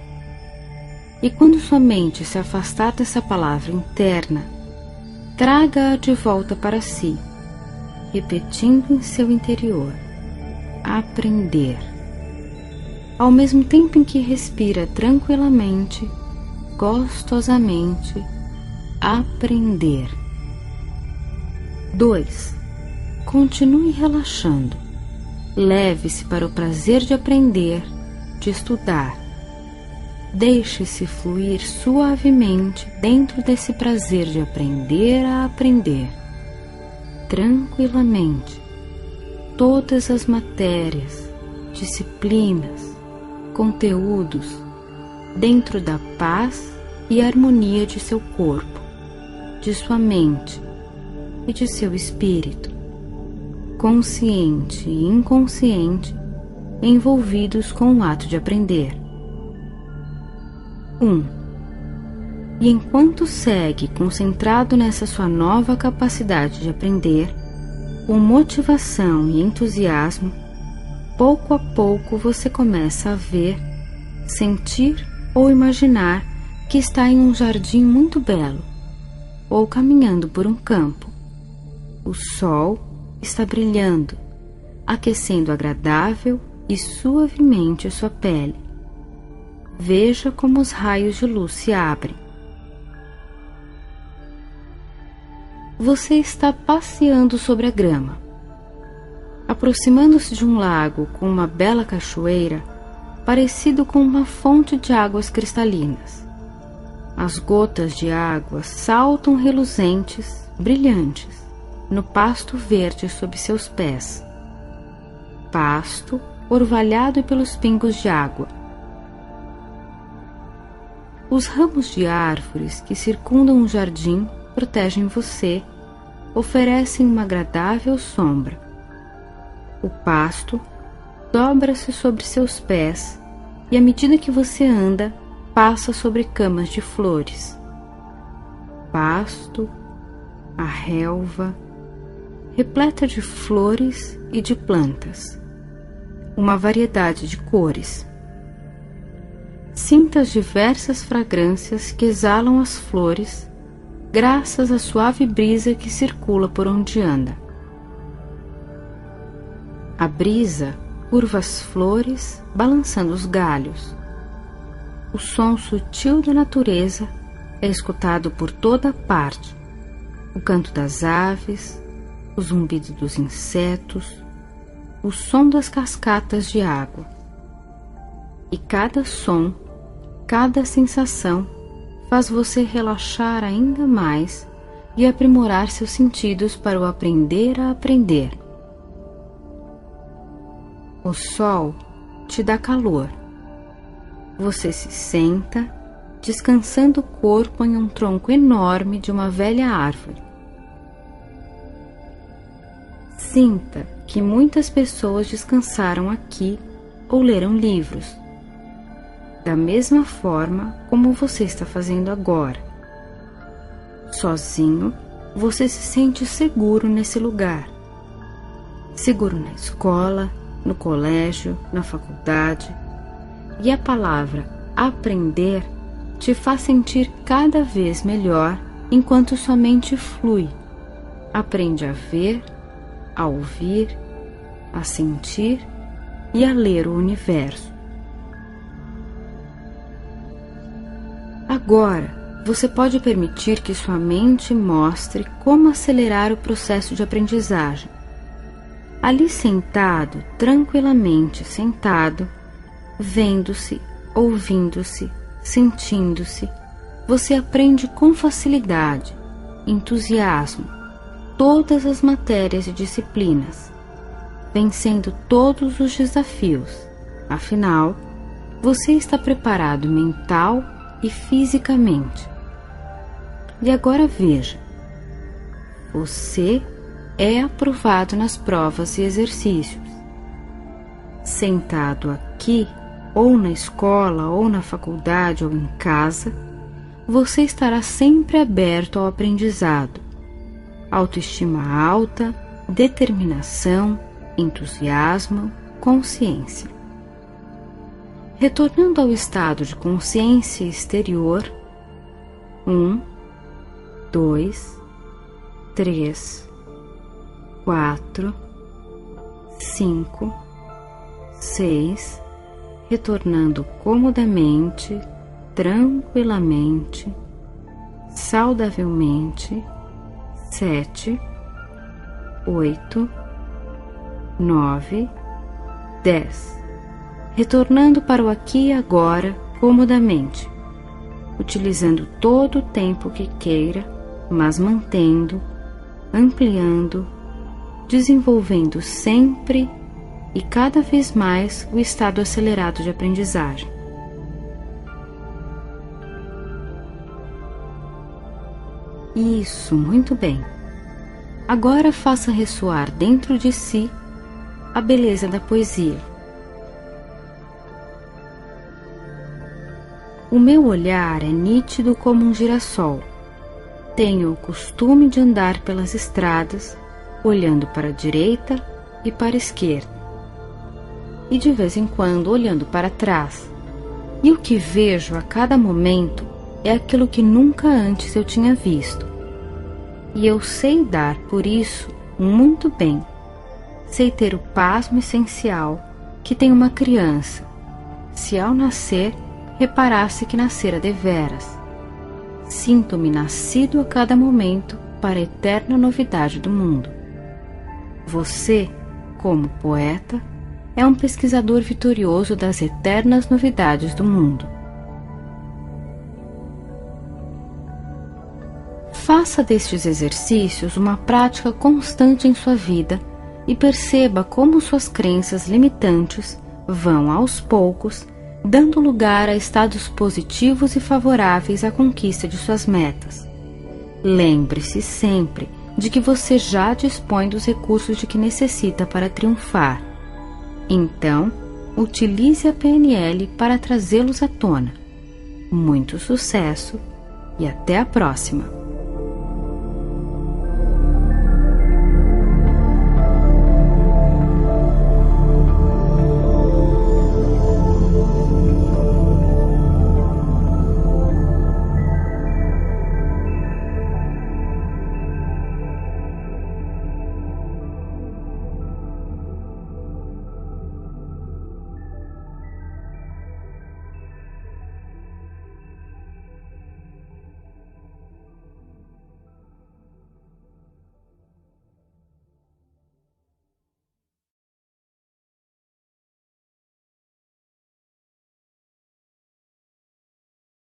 E quando sua mente se afastar dessa palavra interna, traga-a de volta para si, repetindo em seu interior: aprender. Ao mesmo tempo em que respira tranquilamente, gostosamente, aprender. 2. Continue relaxando. Leve-se para o prazer de aprender, de estudar. Deixe-se fluir suavemente dentro desse prazer de aprender a aprender. Tranquilamente, todas as matérias, disciplinas, conteúdos, dentro da paz e harmonia de seu corpo, de sua mente e de seu espírito, consciente e inconsciente, envolvidos com o ato de aprender. 1. E enquanto segue concentrado nessa sua nova capacidade de aprender, com motivação e entusiasmo, pouco a pouco você começa a ver, sentir ou imaginar que está em um jardim muito belo, ou caminhando por um campo. O sol está brilhando, aquecendo agradável e suavemente a sua pele. Veja como os raios de luz se abrem. Você está passeando sobre a grama. Aproximando-se de um lago com uma bela cachoeira, parecido com uma fonte de águas cristalinas. As gotas de água saltam reluzentes, brilhantes, no pasto verde sob seus pés. Pasto orvalhado pelos pingos de água. Os ramos de árvores que circundam o jardim protegem você, oferecem uma agradável sombra. O pasto dobra-se sobre seus pés e, à medida que você anda, passa sobre camas de flores. Pasto, a relva, repleta de flores e de plantas, uma variedade de cores. Sinta as diversas fragrâncias que exalam as flores, graças à suave brisa que circula por onde anda. A brisa curva as flores, balançando os galhos. O som sutil da natureza é escutado por toda parte. O canto das aves, o zumbido dos insetos, o som das cascatas de água. E cada som, cada sensação faz você relaxar ainda mais e aprimorar seus sentidos para o aprender a aprender. O sol te dá calor. Você se senta, descansando o corpo em um tronco enorme de uma velha árvore. Sinta que muitas pessoas descansaram aqui ou leram livros, da mesma forma como você está fazendo agora, Sozinho, você se sente seguro nesse lugar. Seguro na escola, no colégio, na faculdade. E a palavra aprender te faz sentir cada vez melhor enquanto sua mente flui. Aprende a ver, a ouvir, a sentir e a ler o universo. Agora, você pode permitir que sua mente mostre como acelerar o processo de aprendizagem. Ali sentado, tranquilamente sentado, vendo-se, ouvindo-se, sentindo-se, você aprende com facilidade, entusiasmo, todas as matérias e disciplinas, vencendo todos os desafios. Afinal, você está preparado mental e fisicamente. E agora veja, você é aprovado nas provas e exercícios. Sentado aqui, ou na escola, ou na faculdade, ou em casa, você estará sempre aberto ao aprendizado. Autoestima alta, determinação, entusiasmo, consciência. Retornando ao estado de consciência exterior, 1, 2, 3, 4, 5, 6, retornando comodamente, tranquilamente, saudavelmente, 7, 8, 9, 10. Retornando para o aqui e agora comodamente, utilizando todo o tempo que queira, mas mantendo, ampliando, desenvolvendo sempre e cada vez mais o estado acelerado de aprendizagem. Isso, muito bem. Agora faça ressoar dentro de si a beleza da poesia. O meu olhar é nítido como um girassol. Tenho o costume de andar pelas estradas, olhando para a direita e para a esquerda, e de vez em quando olhando para trás. E o que vejo a cada momento é aquilo que nunca antes eu tinha visto. E eu sei dar, por isso, muito bem. Sei ter o pasmo essencial que tem uma criança, se ao nascer reparasse que nascera deveras. Sinto-me nascido a cada momento para a eterna novidade do mundo. Você, como poeta, é um pesquisador vitorioso das eternas novidades do mundo. Faça destes exercícios uma prática constante em sua vida e perceba como suas crenças limitantes vão, aos poucos, dando lugar a estados positivos e favoráveis à conquista de suas metas. Lembre-se sempre de que você já dispõe dos recursos de que necessita para triunfar. Então, utilize a PNL para trazê-los à tona. Muito sucesso e até a próxima!